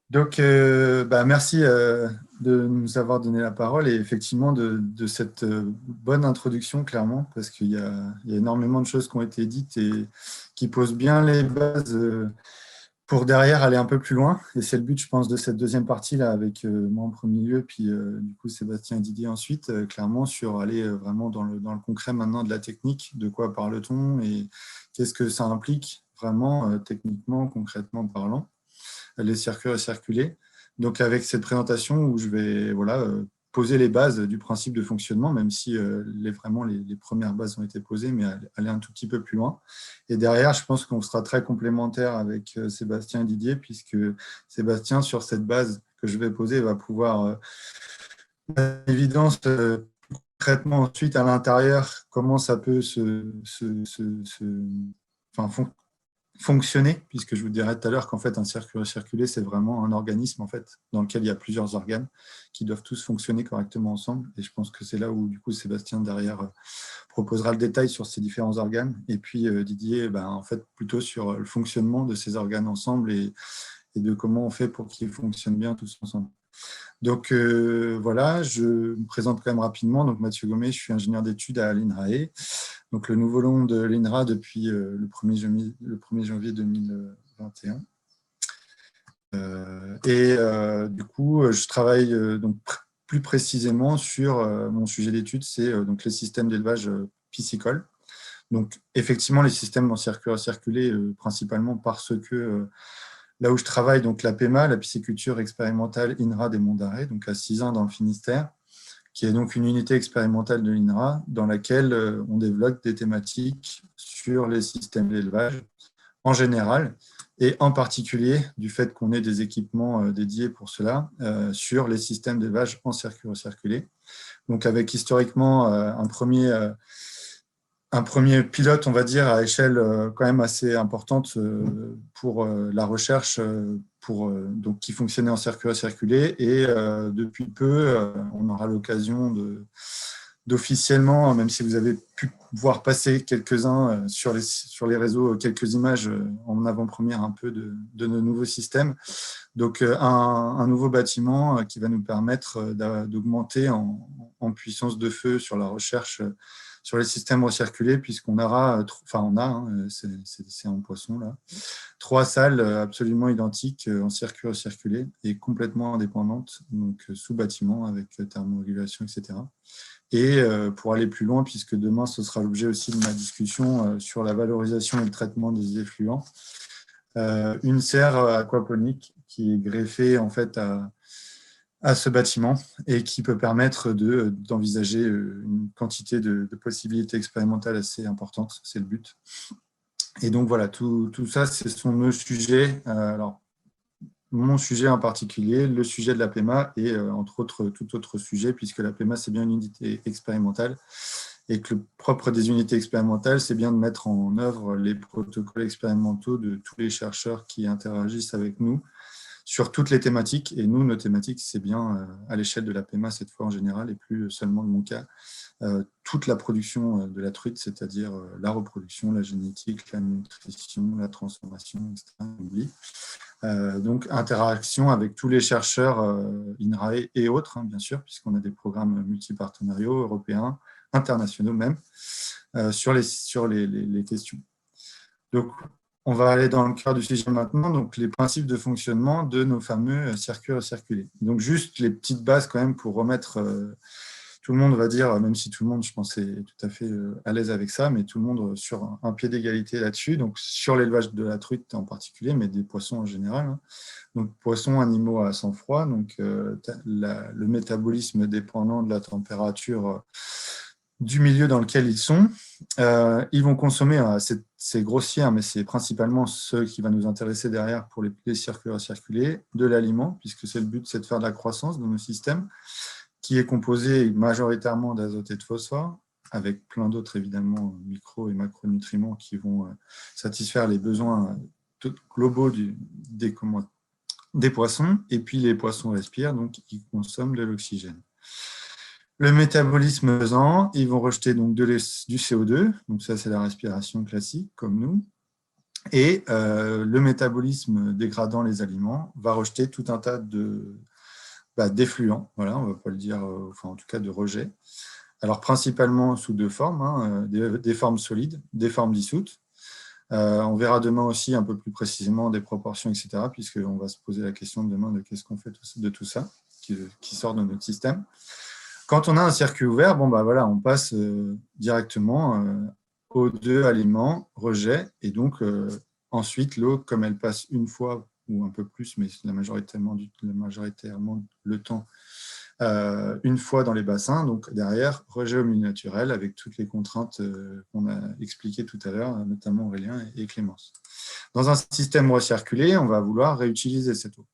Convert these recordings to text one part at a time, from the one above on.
Donc, merci de nous avoir donné la parole et effectivement de cette bonne introduction, clairement, parce qu'il y a énormément de choses qui ont été dites et qui posent bien les bases pour derrière aller un peu plus loin. Et c'est le but, je pense, de cette deuxième partie-là, avec moi en premier lieu, puis du coup Sébastien et Didier ensuite, clairement sur aller vraiment dans le concret maintenant de la technique, de quoi parle-t-on et qu'est-ce que ça implique vraiment, techniquement, concrètement parlant les circuits recirculés. Donc, avec cette présentation où je vais poser les bases du principe de fonctionnement, même si vraiment les premières bases ont été posées, mais aller un tout petit peu plus loin. Et derrière, je pense qu'on sera très complémentaires avec Sébastien et Didier, puisque Sébastien, sur cette base que je vais poser, va pouvoir, évidence, concrètement ensuite à l'intérieur, comment ça peut enfin, fonctionner, puisque je vous dirai tout à l'heure qu'en fait, un circuit recirculé, c'est vraiment un organisme en fait, dans lequel il y a plusieurs organes qui doivent tous fonctionner correctement ensemble. Et je pense que c'est là où, du coup, Sébastien, derrière, proposera le détail sur ces différents organes. Et puis, Didier, en fait, plutôt sur le fonctionnement de ces organes ensemble et de comment on fait pour qu'ils fonctionnent bien tous ensemble. Donc voilà, je me présente quand même rapidement. Donc Mathieu Gomez, je suis ingénieur d'études à l'INRAE. Donc le nouveau nom de l'INRA depuis le 1er janvier 2021. Du coup, je travaille donc plus précisément sur mon sujet d'étude, c'est donc les systèmes d'élevage piscicole. Donc effectivement, les systèmes en circuit recirculé, principalement parce que là où je travaille, donc la PEMA, la pisciculture expérimentale INRA des Monts d'Arrée, donc à Sizun dans le Finistère, qui est donc une unité expérimentale de l'INRA dans laquelle on développe des thématiques sur les systèmes d'élevage en général et en particulier du fait qu'on ait des équipements dédiés pour cela sur les systèmes d'élevage en circuit recirculé. Donc avec historiquement un premier pilote, on va dire, à échelle quand même assez importante pour la recherche donc, qui fonctionnait en circuit recirculé. Et depuis peu, on aura l'occasion d'officiellement, même si vous avez pu voir passer quelques-uns sur les réseaux, quelques images en avant-première un peu de nos nouveaux systèmes. Donc, un nouveau bâtiment qui va nous permettre d'augmenter en puissance de feu sur la recherche sur les systèmes recirculés, puisqu'on aura, c'est en poisson là, 3 salles absolument identiques en circuit recirculé et complètement indépendantes, donc sous bâtiment avec thermorégulation, etc. Et pour aller plus loin, puisque demain ce sera l'objet aussi de ma discussion sur la valorisation et le traitement des effluents, une serre aquaponique qui est greffée en fait à ce bâtiment et qui peut permettre d'envisager une quantité de possibilités expérimentales assez importantes. C'est le but. Et donc voilà, tout ça, ce sont nos sujets. Alors, mon sujet en particulier, le sujet de la PEMA et entre autres tout autre sujet, puisque la PEMA, c'est bien une unité expérimentale et que le propre des unités expérimentales, c'est bien de mettre en œuvre les protocoles expérimentaux de tous les chercheurs qui interagissent avec nous sur toutes les thématiques. Et nous, nos thématiques, c'est bien à l'échelle de la PEMA cette fois en général, et plus seulement de mon cas, toute la production de la truite, c'est-à-dire la reproduction, la génétique, la nutrition, la transformation, etc. Donc, interaction avec tous les chercheurs INRAE et autres, hein, bien sûr, puisqu'on a des programmes multipartenariaux européens, internationaux même, sur les questions. Donc, on va aller dans le cœur du sujet maintenant, donc les principes de fonctionnement de nos fameux circuits recirculés. Donc, juste les petites bases quand même pour remettre tout le monde, va dire, même si tout le monde, je pense, est tout à fait à l'aise avec ça, mais tout le monde sur un pied d'égalité là-dessus, donc sur l'élevage de la truite en particulier, mais des poissons en général. Hein. Donc, poissons, animaux à sang froid, donc le métabolisme dépendant de la température du milieu dans lequel ils sont. Ils vont consommer, c'est grossier, mais c'est principalement ce qui va nous intéresser derrière pour les circuits recirculés, de l'aliment, puisque c'est le but, c'est de faire de la croissance dans nos systèmes, qui est composé majoritairement d'azote et de phosphore, avec plein d'autres, évidemment, micro- et macronutriments qui vont satisfaire les besoins globaux des poissons. Et puis, les poissons respirent, donc ils consomment de l'oxygène. Le métabolisme faisant, ils vont rejeter donc du CO2, donc ça c'est la respiration classique comme nous, Et le métabolisme dégradant les aliments va rejeter tout un tas d'effluents, voilà, on ne va pas le dire, enfin en tout cas de rejet. Alors principalement sous deux formes, hein, des formes solides, des formes dissoutes. On verra demain aussi un peu plus précisément des proportions, etc., puisqu'on va se poser la question demain de qu'est-ce qu'on fait de tout ça qui sort de notre système. Quand on a un circuit ouvert, bon, bah, voilà, on passe directement aux deux aliments, rejet, et donc ensuite l'eau, comme elle passe une fois ou un peu plus, mais majoritairement le temps, une fois dans les bassins, donc derrière, rejet au milieu naturel avec toutes les contraintes qu'on a expliquées tout à l'heure, notamment Aurélien et Clémence. Dans un système recirculé, on va vouloir réutiliser cette eau.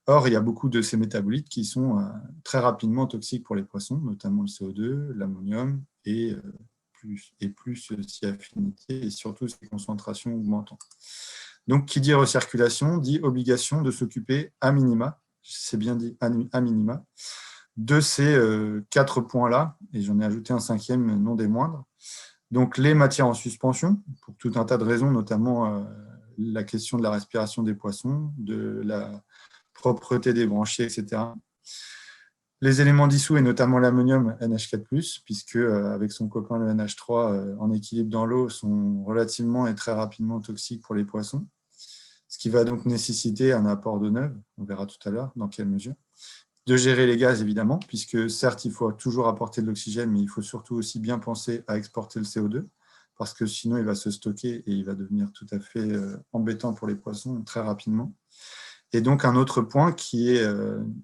Or, il y a beaucoup de ces métabolites qui sont très rapidement toxiques pour les poissons, notamment le CO2, l'ammonium et plus si affinité et surtout ces concentrations augmentant. Donc, qui dit recirculation dit obligation de s'occuper à minima, c'est bien dit à minima, de ces 4 points-là, et j'en ai ajouté un 5e non des moindres. Donc, les matières en suspension, pour tout un tas de raisons, notamment la question de la respiration des poissons, de la propreté des branchies, etc. Les éléments dissous, et notamment l'ammonium NH4+, puisque avec son copain le NH3 en équilibre dans l'eau, sont relativement et très rapidement toxiques pour les poissons, ce qui va donc nécessiter un apport d'eau neuve, on verra tout à l'heure dans quelle mesure. De gérer les gaz, évidemment, puisque certes, il faut toujours apporter de l'oxygène, mais il faut surtout aussi bien penser à exporter le CO2, parce que sinon, il va se stocker et il va devenir tout à fait embêtant pour les poissons très rapidement. Et donc, un autre point qui est,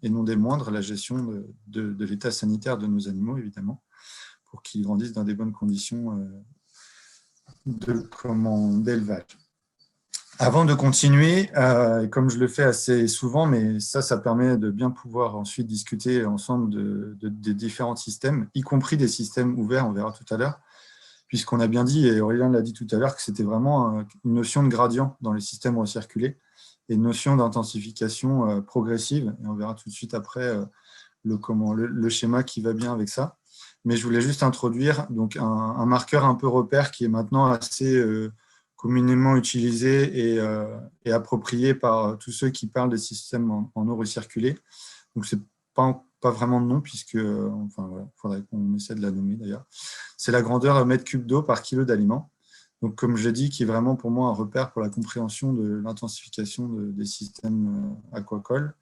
et non des moindres, la gestion de l'état sanitaire de nos animaux, évidemment, pour qu'ils grandissent dans des bonnes conditions d'élevage. Avant de continuer, comme je le fais assez souvent, mais ça permet de bien pouvoir ensuite discuter ensemble des différents systèmes, y compris des systèmes ouverts, on verra tout à l'heure, puisqu'on a bien dit, et Aurélien l'a dit tout à l'heure, que c'était vraiment une notion de gradient dans les systèmes recirculés et une notion d'intensification progressive, et on verra tout de suite après le schéma qui va bien avec ça. Mais je voulais juste introduire donc, un marqueur un peu repère qui est maintenant assez communément utilisé et approprié par tous ceux qui parlent des systèmes en eau recirculée. Donc, ce n'est pas vraiment de nom, puisque, enfin, voilà, il faudrait qu'on essaie de la nommer d'ailleurs. C'est la grandeur mètre cube d'eau par kilo d'aliments. Donc, comme je dis, qui est vraiment pour moi un repère pour la compréhension de l'intensification des systèmes aquacoles.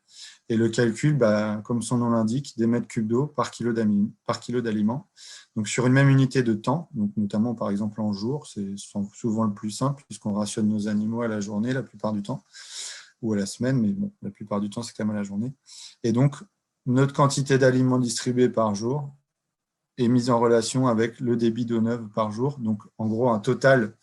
Et le calcul, comme son nom l'indique, des mètres cubes d'eau par kilo d'aliments. Donc, sur une même unité de temps, donc notamment par exemple en jour, c'est souvent le plus simple puisqu'on rationne nos animaux à la journée la plupart du temps, ou à la semaine, mais bon, la plupart du temps, c'est quand même à la journée. Et donc, notre quantité d'aliments distribués par jour est mise en relation avec le débit d'eau neuve par jour. Donc, en gros, un total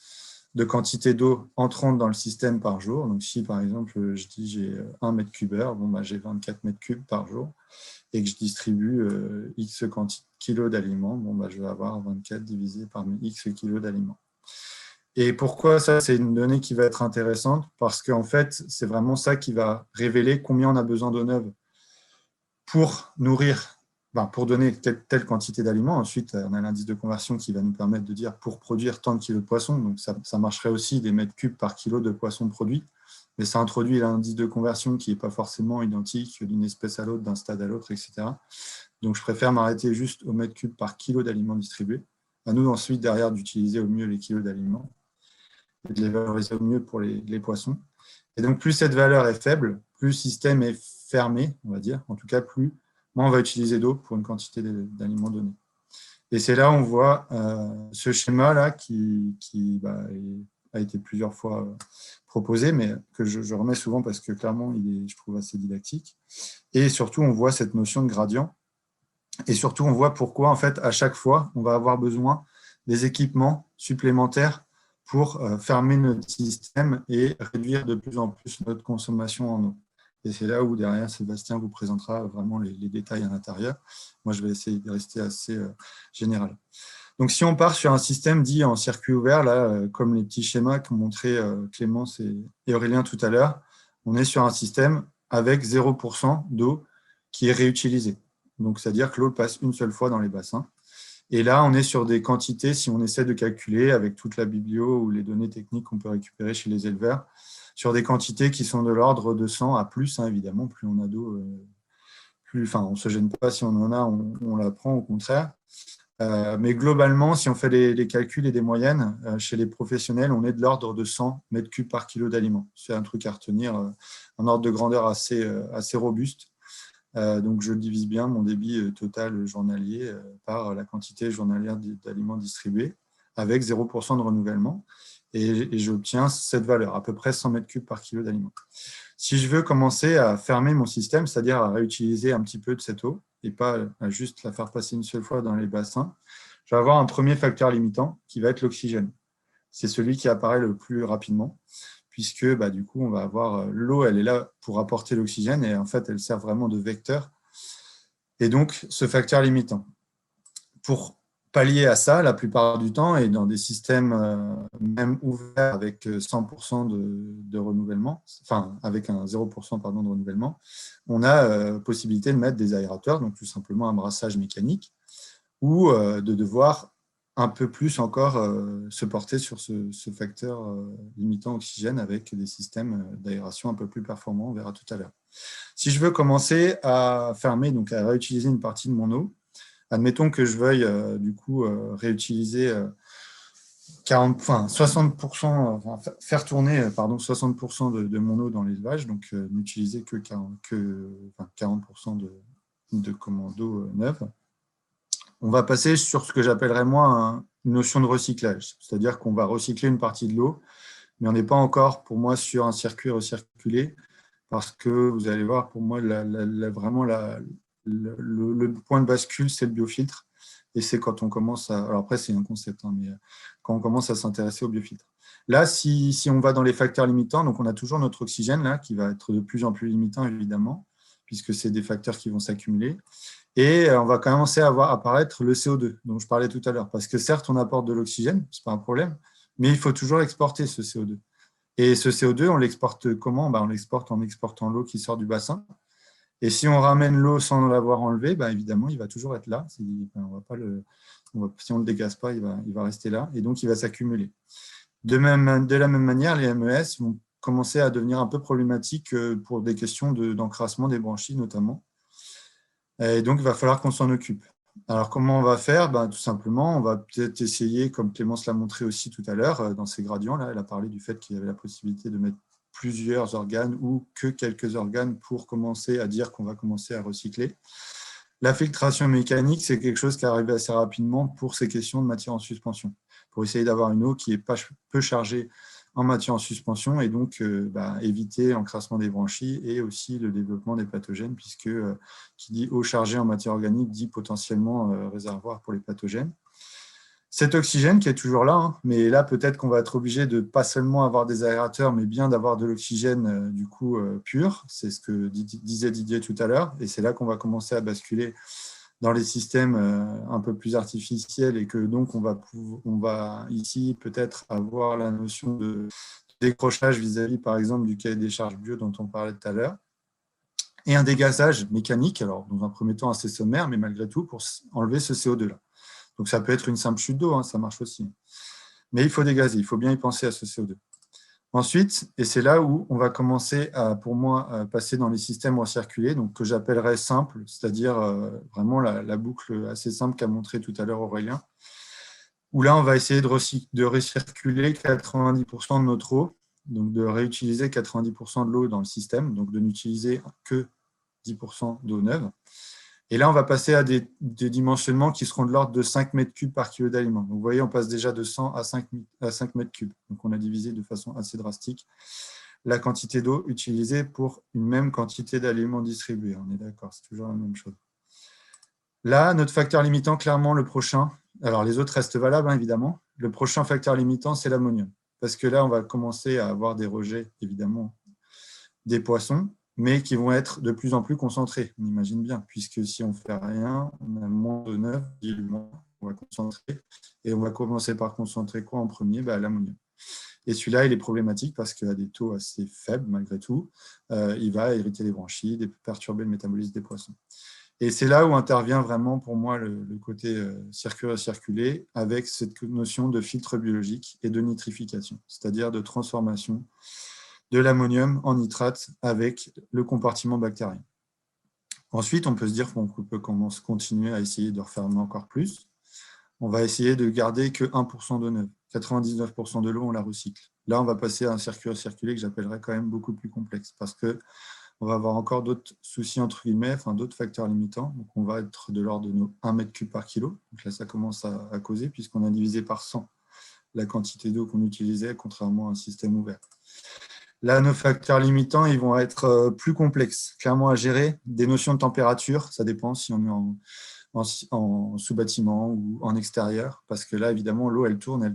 de quantité d'eau entrante dans le système par jour. Donc, si par exemple, je dis j'ai 1 mètre cube heure, j'ai 24 mètres cubes par jour et que je distribue X kilos d'aliments, je vais avoir 24 divisé par X kilos d'aliments. Et pourquoi ça, c'est une donnée qui va être intéressante? Parce qu'en fait, c'est vraiment ça qui va révéler combien on a besoin d'eau neuve pour nourrir, pour donner telle quantité d'aliments. Ensuite, on a l'indice de conversion qui va nous permettre de dire pour produire tant de kilos de poissons. Donc, ça marcherait aussi des mètres cubes par kilo de poissons produits. Mais ça introduit l'indice de conversion qui n'est pas forcément identique d'une espèce à l'autre, d'un stade à l'autre, etc. Donc, je préfère m'arrêter juste au mètre cube par kilo d'aliments distribués. À nous, ensuite, derrière, d'utiliser au mieux les kilos d'aliments et de les valoriser au mieux pour les poissons. Et donc, plus cette valeur est faible, plus le système est fermé, on va dire. En tout cas, moins on va utiliser d'eau pour une quantité d'aliments donnés. Et c'est là où on voit ce schéma-là qui a été plusieurs fois proposé, mais que je remets souvent parce que clairement, il est, je trouve, assez didactique. Et surtout, on voit cette notion de gradient. Et surtout, on voit pourquoi, en fait, à chaque fois, on va avoir besoin des équipements supplémentaires pour fermer notre système et réduire de plus en plus notre consommation en eau. Et c'est là où, derrière, Sébastien vous présentera vraiment les détails à l'intérieur. Moi, je vais essayer de rester assez général. Donc, si on part sur un système dit en circuit ouvert, là, comme les petits schémas qu'ont montré Clémence et Aurélien tout à l'heure, on est sur un système avec 0% d'eau qui est réutilisée. Donc, c'est-à-dire que l'eau passe une seule fois dans les bassins. Et là, on est sur des quantités, si on essaie de calculer avec toute la biblio ou les données techniques qu'on peut récupérer chez les éleveurs, sur des quantités qui sont de l'ordre de 100 à plus, hein, évidemment, plus on a d'eau, on ne se gêne pas si on en a, on la prend au contraire. Mais globalement, si on fait les calculs et des moyennes, chez les professionnels, on est de l'ordre de 100 mètres cubes par kilo d'aliments. C'est un truc à retenir, un ordre de grandeur assez robuste. Donc, je divise bien mon débit total journalier par la quantité journalière d'aliments distribués avec 0% de renouvellement. Et j'obtiens cette valeur, à peu près 100 mètres cubes par kilo d'aliments. Si je veux commencer à fermer mon système, c'est-à-dire à réutiliser un petit peu de cette eau et pas à juste la faire passer une seule fois dans les bassins, je vais avoir un premier facteur limitant qui va être l'oxygène. C'est celui qui apparaît le plus rapidement, puisque du coup, on va avoir l'eau, elle est là pour apporter l'oxygène et en fait, elle sert vraiment de vecteur. Et donc, ce facteur limitant. Pour pallier à ça, la plupart du temps, et dans des systèmes même ouverts avec 100% de renouvellement, enfin avec un 0% de renouvellement, on a possibilité de mettre des aérateurs, donc tout simplement un brassage mécanique, ou de devoir un peu plus encore se porter sur ce facteur limitant oxygène avec des systèmes d'aération un peu plus performants, on verra tout à l'heure. Si je veux commencer à fermer, donc à réutiliser une partie de mon eau, admettons que je veuille réutiliser 60%, faire tourner 60% de mon eau dans l'élevage, donc n'utiliser que 40% d'eau neuve. On va passer sur ce que j'appellerais moi une notion de recyclage, c'est-à-dire qu'on va recycler une partie de l'eau, mais on n'est pas encore pour moi sur un circuit recirculé, parce que vous allez voir, pour moi, vraiment le point de bascule, c'est le biofiltre. Et c'est quand on commence à… Alors après, c'est un concept, hein, mais quand on commence à s'intéresser au biofiltre. Là, si on va dans les facteurs limitants, donc on a toujours notre oxygène, là, qui va être de plus en plus limitant, évidemment, puisque c'est des facteurs qui vont s'accumuler. Et on va commencer à voir apparaître le CO2, dont je parlais tout à l'heure. Parce que certes, on apporte de l'oxygène, ce n'est pas un problème, mais il faut toujours exporter ce CO2. Et ce CO2, on l'exporte comment ? On l'exporte en exportant l'eau qui sort du bassin. Et si on ramène l'eau sans l'avoir enlevé, évidemment, il va toujours être là. Si on ne le dégaze pas, il va rester là. Et donc, il va s'accumuler. De la même manière, les MES vont commencer à devenir un peu problématiques pour des questions d'encrassement des branchies, notamment. Et donc, il va falloir qu'on s'en occupe. Alors, comment on va faire ? Tout simplement, on va peut-être essayer, comme Clémence l'a montré aussi tout à l'heure, dans ces gradients-là, elle a parlé du fait qu'il y avait la possibilité de mettre plusieurs organes ou que quelques organes pour commencer à dire qu'on va commencer à recycler. La filtration mécanique, c'est quelque chose qui arrive assez rapidement pour ces questions de matière en suspension, pour essayer d'avoir une eau qui est peu chargée en matière en suspension et donc éviter l'encrassement des branchies et aussi le développement des pathogènes, puisque qui dit eau chargée en matière organique dit potentiellement réservoir pour les pathogènes. Cet oxygène qui est toujours là, hein, mais là peut-être qu'on va être obligé de pas seulement avoir des aérateurs, mais bien d'avoir de l'oxygène pur, c'est ce que disait Didier tout à l'heure, et c'est là qu'on va commencer à basculer dans les systèmes un peu plus artificiels et que donc on va ici peut-être avoir la notion de décrochage vis-à-vis par exemple du cahier des charges bio dont on parlait tout à l'heure, et un dégazage mécanique, alors dans un premier temps assez sommaire, mais malgré tout pour enlever ce CO2-là. Donc ça peut être une simple chute d'eau, hein, ça marche aussi. Mais il faut dégazer, il faut bien y penser à ce CO2. Ensuite, et c'est là où on va commencer à, pour moi, à passer dans les systèmes recirculés, donc que j'appellerais simples, c'est-à-dire vraiment la boucle assez simple qu'a montré tout à l'heure Aurélien, où là, on va essayer de recirculer 90% de notre eau, donc de réutiliser 90% de l'eau dans le système, donc de n'utiliser que 10% d'eau neuve. Et là, on va passer à des dimensionnements qui seront de l'ordre de 5 mètres cubes par kilo d'aliments. Donc, vous voyez, on passe déjà de 100 à 5 mètres cubes. Donc, on a divisé de façon assez drastique la quantité d'eau utilisée pour une même quantité d'aliments distribués. On est d'accord, c'est toujours la même chose. Là, notre facteur limitant, clairement, le prochain, alors les autres restent valables, hein, évidemment. Le prochain facteur limitant, c'est l'ammonium. Parce que là, on va commencer à avoir des rejets, évidemment, des poissons, mais qui vont être de plus en plus concentrés, on imagine bien, puisque si on ne fait rien, on a moins de 9 diluants, on va concentrer, et on va commencer par concentrer quoi en premier ? L'ammonium. Et celui-là, il est problématique parce qu'il a des taux assez faibles, malgré tout. Il va irriter les branchies, perturber le métabolisme des poissons. Et c'est là où intervient vraiment pour moi le côté circuler avec cette notion de filtre biologique et de nitrification, c'est-à-dire de transformation de l'ammonium en nitrate avec le compartiment bactérien. Ensuite, on peut se dire qu'on peut continuer à essayer de refermer encore plus. On va essayer de garder que 1% d'eau neuve. 99% de l'eau, on la recycle. Là, on va passer à un circuler que j'appellerais quand même beaucoup plus complexe parce qu'on va avoir encore d'autres soucis, entre guillemets, enfin, d'autres facteurs limitants. Donc, on va être de l'ordre de nos 1 mètre cube par kilo. Donc là, ça commence à causer puisqu'on a divisé par 100 la quantité d'eau qu'on utilisait, contrairement à un système ouvert. Là, nos facteurs limitants, ils vont être plus complexes, clairement à gérer. Des notions de température, ça dépend si on est en sous-bâtiment ou en extérieur, parce que là, évidemment, l'eau, elle tourne,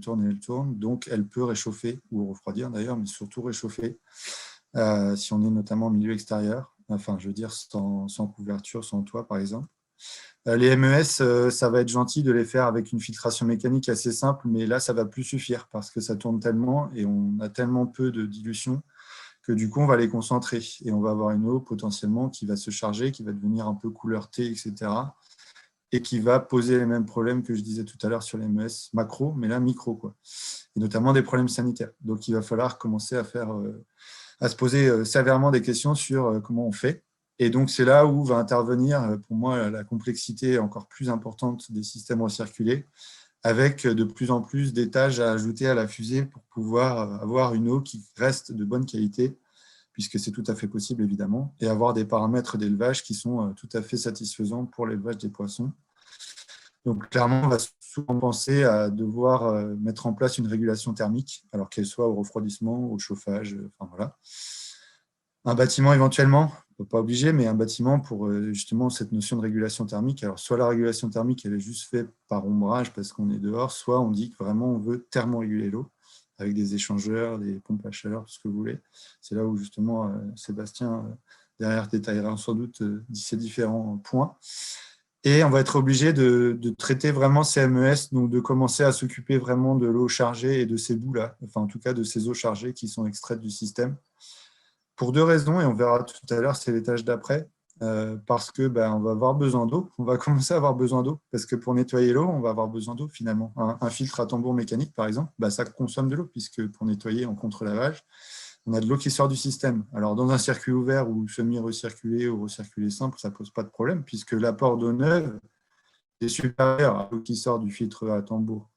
donc elle peut réchauffer, ou refroidir d'ailleurs, mais surtout réchauffer, si on est notamment en milieu extérieur, enfin, je veux dire, sans couverture, sans toit, par exemple. Les MES, ça va être gentil de les faire avec une filtration mécanique assez simple, mais là, ça ne va plus suffire, parce que ça tourne tellement, et on a tellement peu de dilution, que du coup, on va les concentrer, et on va avoir une eau potentiellement qui va se charger, qui va devenir un peu couleur thé, etc., et qui va poser les mêmes problèmes que je disais tout à l'heure sur les MES macro, mais là micro, quoi. Et notamment des problèmes sanitaires. Donc, il va falloir commencer à se poser sévèrement des questions sur comment on fait. Et donc, c'est là où va intervenir, pour moi, la complexité encore plus importante des systèmes recirculés, avec de plus en plus d'étages à ajouter à la fusée pour pouvoir avoir une eau qui reste de bonne qualité, puisque c'est tout à fait possible, évidemment, et avoir des paramètres d'élevage qui sont tout à fait satisfaisants pour l'élevage des poissons. Donc, clairement, on va souvent penser à devoir mettre en place une régulation thermique, alors qu'elle soit au refroidissement, au chauffage, enfin voilà. Un bâtiment, éventuellement, pas obligé, mais un bâtiment pour justement cette notion de régulation thermique. Alors, soit la régulation thermique, elle est juste faite par ombrage parce qu'on est dehors, soit on dit que vraiment on veut thermoréguler l'eau, avec des échangeurs, des pompes à chaleur, tout ce que vous voulez. C'est là où justement Sébastien, derrière, détaillera sans doute ces différents points. Et on va être obligé de traiter vraiment ces MES, donc de commencer à s'occuper vraiment de l'eau chargée et de ces bouts-là, enfin en tout cas de ces eaux chargées qui sont extraites du système. Pour deux raisons, et on verra tout à l'heure, c'est l'étage d'après, parce que on va avoir besoin d'eau, on va commencer à avoir besoin d'eau, parce que pour nettoyer l'eau, on va avoir besoin d'eau finalement. Un filtre à tambour mécanique, par exemple, ça consomme de l'eau, puisque pour nettoyer en contre-lavage, on a de l'eau qui sort du système. Alors, dans un circuit ouvert ou semi-recirculé ou recirculé simple, ça ne pose pas de problème, puisque l'apport d'eau neuve est supérieur à l'eau qui sort du filtre à tambour.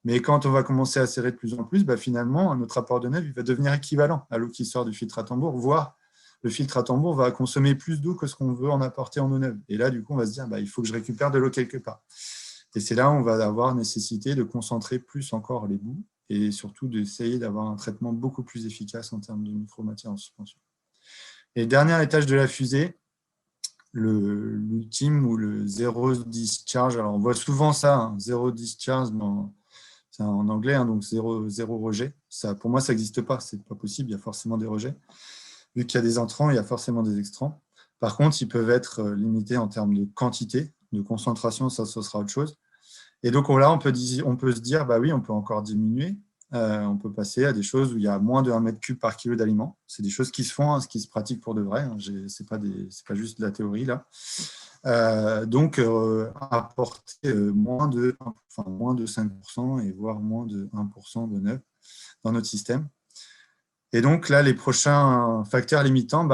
Mais quand on va commencer à serrer de plus en plus, finalement, notre apport de neuve il va devenir équivalent à l'eau qui sort du filtre à tambour, voire le filtre à tambour va consommer plus d'eau que ce qu'on veut en apporter en eau neuve. Et là, du coup, on va se dire, il faut que je récupère de l'eau quelque part. Et c'est là où on va avoir nécessité de concentrer plus encore les bouts et surtout d'essayer d'avoir un traitement beaucoup plus efficace en termes de micromatière en suspension. Et le dernier étage de la fusée, l'ultime ou le zéro discharge. Alors, on voit souvent ça, zéro discharge, c'est en anglais, donc zéro rejet. Ça, pour moi, ça n'existe pas, c'est pas possible, il y a forcément des rejets. Vu qu'il y a des entrants, il y a forcément des extrants. Par contre, ils peuvent être limités en termes de quantité, de concentration, ça sera autre chose. Et donc là, on peut se dire, oui, on peut encore diminuer. On peut passer à des choses où il y a moins de 1 mètre cube par kilo d'aliments. C'est des choses qui se font, ce qui se pratique pour de vrai. Ce n'est pas juste de la théorie, là. Donc, apporter moins de 5% et voire moins de 1% de neuf dans notre système. Et donc, là, les prochains facteurs limitants,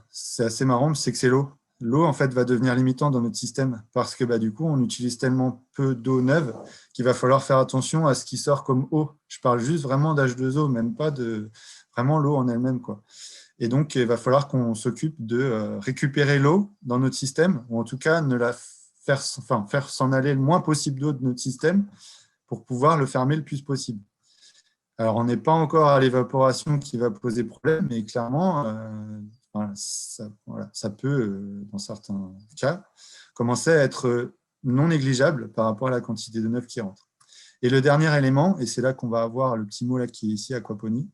c'est assez marrant, c'est que c'est l'eau. L'eau, en fait, va devenir limitante dans notre système parce que, du coup, on utilise tellement peu d'eau neuve qu'il va falloir faire attention à ce qui sort comme eau. Je parle juste vraiment d'H2O, même pas de vraiment l'eau en elle-même, quoi. Et donc, il va falloir qu'on s'occupe de récupérer l'eau dans notre système, ou en tout cas, faire s'en aller le moins possible d'eau de notre système pour pouvoir le fermer le plus possible. Alors, on n'est pas encore à l'évaporation qui va poser problème, mais clairement, ça peut, dans certains cas, commencer à être non négligeable par rapport à la quantité de neuf qui rentre. Et le dernier élément, et c'est là qu'on va avoir le petit mot là qui est ici, aquaponie,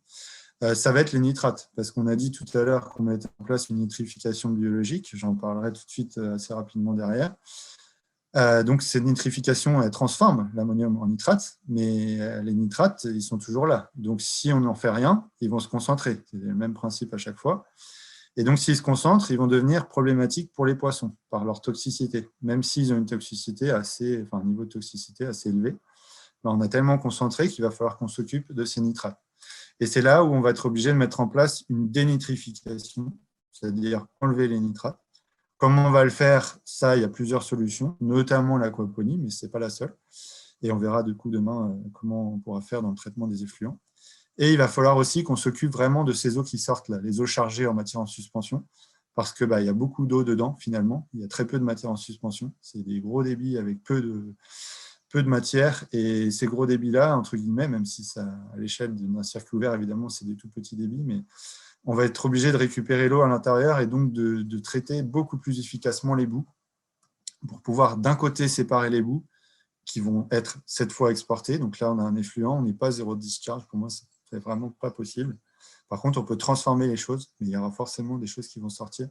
ça va être les nitrates, parce qu'on a dit tout à l'heure qu'on mettait en place une nitrification biologique, j'en parlerai tout de suite assez rapidement derrière. Donc, cette nitrification, elle transforme l'ammonium en nitrate, mais les nitrates, ils sont toujours là. Donc, si on n'en fait rien, ils vont se concentrer. C'est le même principe à chaque fois. Et donc, s'ils se concentrent, ils vont devenir problématiques pour les poissons par leur toxicité. Même s'ils ont une toxicité un niveau de toxicité assez élevé, on a tellement concentré qu'il va falloir qu'on s'occupe de ces nitrates. Et c'est là où on va être obligé de mettre en place une dénitrification, c'est-à-dire enlever les nitrates. Comment on va le faire? Ça, il y a plusieurs solutions, notamment l'aquaponie, mais ce n'est pas la seule. Et on verra du coup demain comment on pourra faire dans le traitement des effluents. Et il va falloir aussi qu'on s'occupe vraiment de ces eaux qui sortent là, les eaux chargées en matière en suspension, parce que il y a beaucoup d'eau dedans finalement. Il y a très peu de matière en suspension. C'est des gros débits avec peu de matière. Et ces gros débits-là, entre guillemets, même si ça, à l'échelle d'un circuit ouvert, évidemment, c'est des tout petits débits, mais on va être obligé de récupérer l'eau à l'intérieur et donc de traiter beaucoup plus efficacement les boues pour pouvoir d'un côté séparer les boues qui vont être cette fois exportés. Donc là, on a un effluent, on n'est pas zéro discharge. Pour moi, c'est vraiment pas possible. Par contre, on peut transformer les choses, mais il y aura forcément des choses qui vont sortir.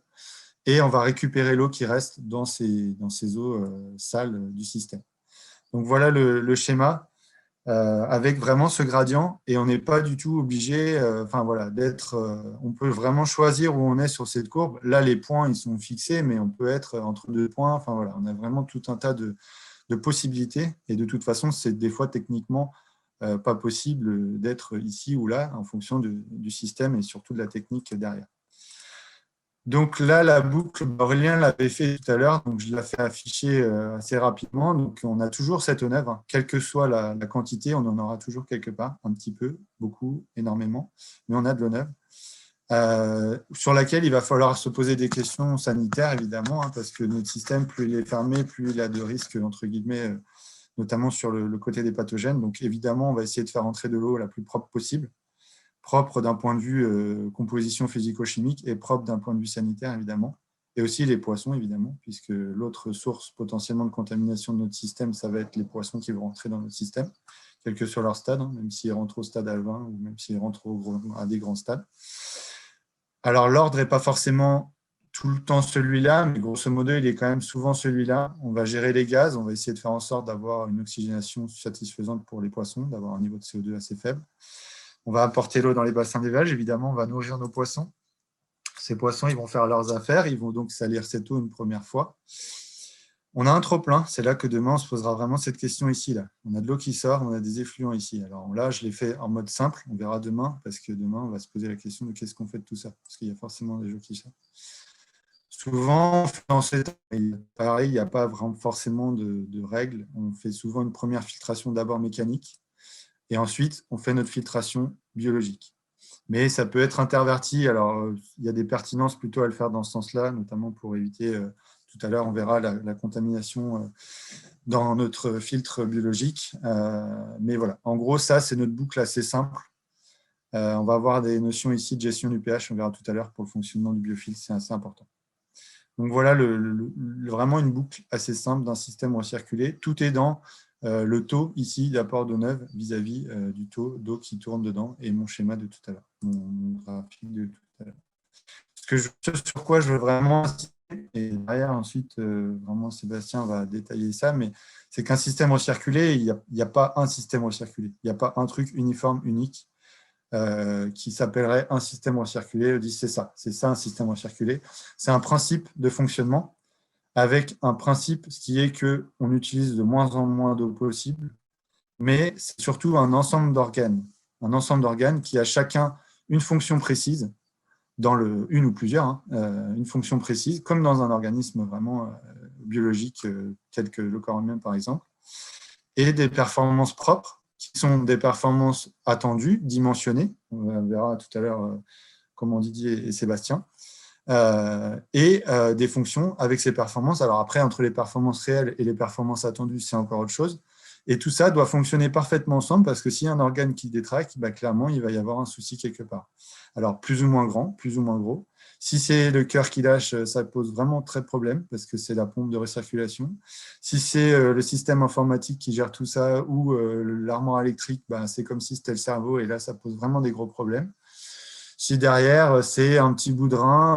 Et on va récupérer l'eau qui reste dans ces eaux sales du système. Donc voilà le schéma avec vraiment ce gradient. Et on n'est pas du tout obligé d'être… on peut vraiment choisir où on est sur cette courbe. Là, les points, ils sont fixés, mais on peut être entre deux points. Enfin voilà, on a vraiment tout un tas de possibilités. Et de toute façon, c'est des fois techniquement pas possible d'être ici ou là en fonction du système et surtout de la technique derrière. Donc là, la boucle, Aurélien l'avait fait tout à l'heure, donc je la fais afficher assez rapidement. Donc on a toujours cette eau neuve, hein. Quelle que soit la quantité, on en aura toujours quelque part, un petit peu, beaucoup, énormément, mais on a de l'eau neuve. Sur laquelle il va falloir se poser des questions sanitaires, évidemment, hein, parce que notre système, plus il est fermé, plus il a de risques, entre guillemets, notamment sur le côté des pathogènes. Donc, évidemment, on va essayer de faire entrer de l'eau la plus propre possible, propre d'un point de vue composition physico-chimique et propre d'un point de vue sanitaire, évidemment. Et aussi les poissons, évidemment, puisque l'autre source potentiellement de contamination de notre système, ça va être les poissons qui vont rentrer dans notre système, quel que soit leur stade, hein, même s'ils rentrent au stade alvin ou même s'ils rentrent à des grands stades. Alors, l'ordre n'est pas forcément tout le temps celui-là, mais grosso modo, il est quand même souvent celui-là. On va gérer les gaz, on va essayer de faire en sorte d'avoir une oxygénation satisfaisante pour les poissons, d'avoir un niveau de CO2 assez faible. On va apporter l'eau dans les bassins d'élevage, évidemment, on va nourrir nos poissons. Ces poissons, ils vont faire leurs affaires, ils vont donc salir cette eau une première fois. On a un trop-plein, c'est là que demain, on se posera vraiment cette question ici. Là. On a de l'eau qui sort, on a des effluents ici. Alors là, je l'ai fait en mode simple, on verra demain, parce que demain, on va se poser la question de qu'est-ce qu'on fait de tout ça, parce qu'il y a forcément des eaux qui sortent. Souvent, dans cette… pareil, il n'y a pas vraiment forcément de règles. On fait souvent une première filtration d'abord mécanique, et ensuite, on fait notre filtration biologique. Mais ça peut être interverti. Alors, il y a des pertinences plutôt à le faire dans ce sens-là, notamment pour éviter… tout à l'heure, on verra la contamination dans notre filtre biologique. Mais voilà, en gros, ça, c'est notre boucle assez simple. On va avoir des notions ici de gestion du pH, on verra tout à l'heure pour le fonctionnement du biofiltre, c'est assez important. Donc voilà, vraiment une boucle assez simple d'un système recirculé. Tout est dans le taux ici d'apport d'eau neuve vis-à-vis du taux d'eau qui tourne dedans et mon schéma de tout à l'heure, mon graphique de tout à l'heure. Ce sur quoi je veux vraiment insister, et derrière ensuite, vraiment Sébastien va détailler ça, mais c'est qu'un système recirculé, il n'y a pas un système recirculé. Il n'y a pas un truc uniforme, unique, qui s'appellerait un système recirculé. C'est ça un système recirculé. C'est un principe de fonctionnement avec un principe, ce qui est qu'on utilise de moins en moins d'eau possible, mais c'est surtout un ensemble d'organes qui a chacun une fonction précise, une ou plusieurs, hein, une fonction précise, comme dans un organisme vraiment biologique tel que le corps humain par exemple, et des performances propres qui sont des performances attendues, dimensionnées, on verra tout à l'heure comment Didier et Sébastien, et des fonctions avec ces performances. Alors après, entre les performances réelles et les performances attendues, c'est encore autre chose. Et tout ça doit fonctionner parfaitement ensemble parce que s'il y a un organe qui détraque, clairement, il va y avoir un souci quelque part. Alors, plus ou moins grand, plus ou moins gros. Si c'est le cœur qui lâche, ça pose vraiment très de problème parce que c'est la pompe de recirculation. Si c'est le système informatique qui gère tout ça ou l'armoire électrique, c'est comme si c'était le cerveau et là, ça pose vraiment des gros problèmes. Si derrière, c'est un petit bout de rein,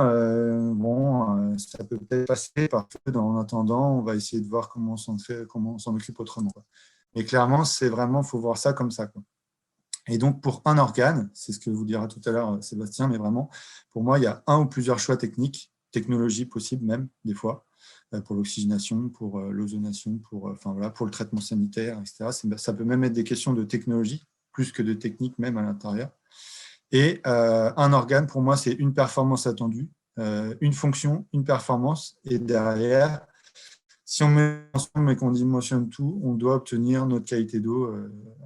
ça peut peut-être passer parce qu'en attendant, on va essayer de voir comment on s'en occupe autrement. Mais clairement, c'est vraiment, il faut voir ça comme ça, quoi. Et donc, pour un organe, c'est ce que vous dira tout à l'heure Sébastien, mais vraiment, pour moi, il y a un ou plusieurs choix techniques, technologies possibles même, des fois, pour l'oxygénation, pour l'ozonation, enfin, voilà, pour le traitement sanitaire, etc. Ça peut même être des questions de technologie, plus que de technique même à l'intérieur. Et un organe, pour moi, c'est une performance attendue, une fonction, une performance, et derrière, si on met ensemble et qu'on dimensionne tout, on doit obtenir notre qualité d'eau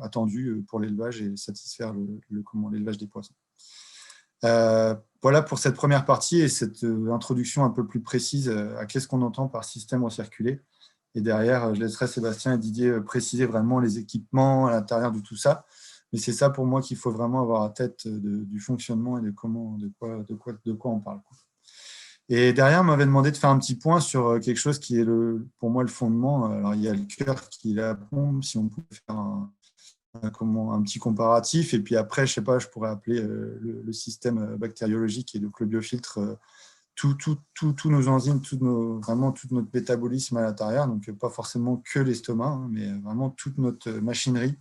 attendue pour l'élevage et satisfaire l'élevage des poissons. Voilà pour cette première partie et cette introduction un peu plus précise à qu'est-ce qu'on entend par système recirculé. Et derrière, je laisserai Sébastien et Didier préciser vraiment les équipements à l'intérieur de tout ça. Mais c'est ça pour moi qu'il faut vraiment avoir à tête du fonctionnement et de quoi on parle. Et derrière, on m'avait demandé de faire un petit point sur quelque chose qui est pour moi le fondement. Alors, il y a le cœur qui est la pompe, si on pouvait faire un petit comparatif. Et puis après, je ne sais pas, je pourrais appeler le système bactériologique et donc le biofiltre, tous nos enzymes, vraiment tout notre métabolisme à l'intérieur. Donc, pas forcément que l'estomac, hein, mais vraiment toute notre machinerie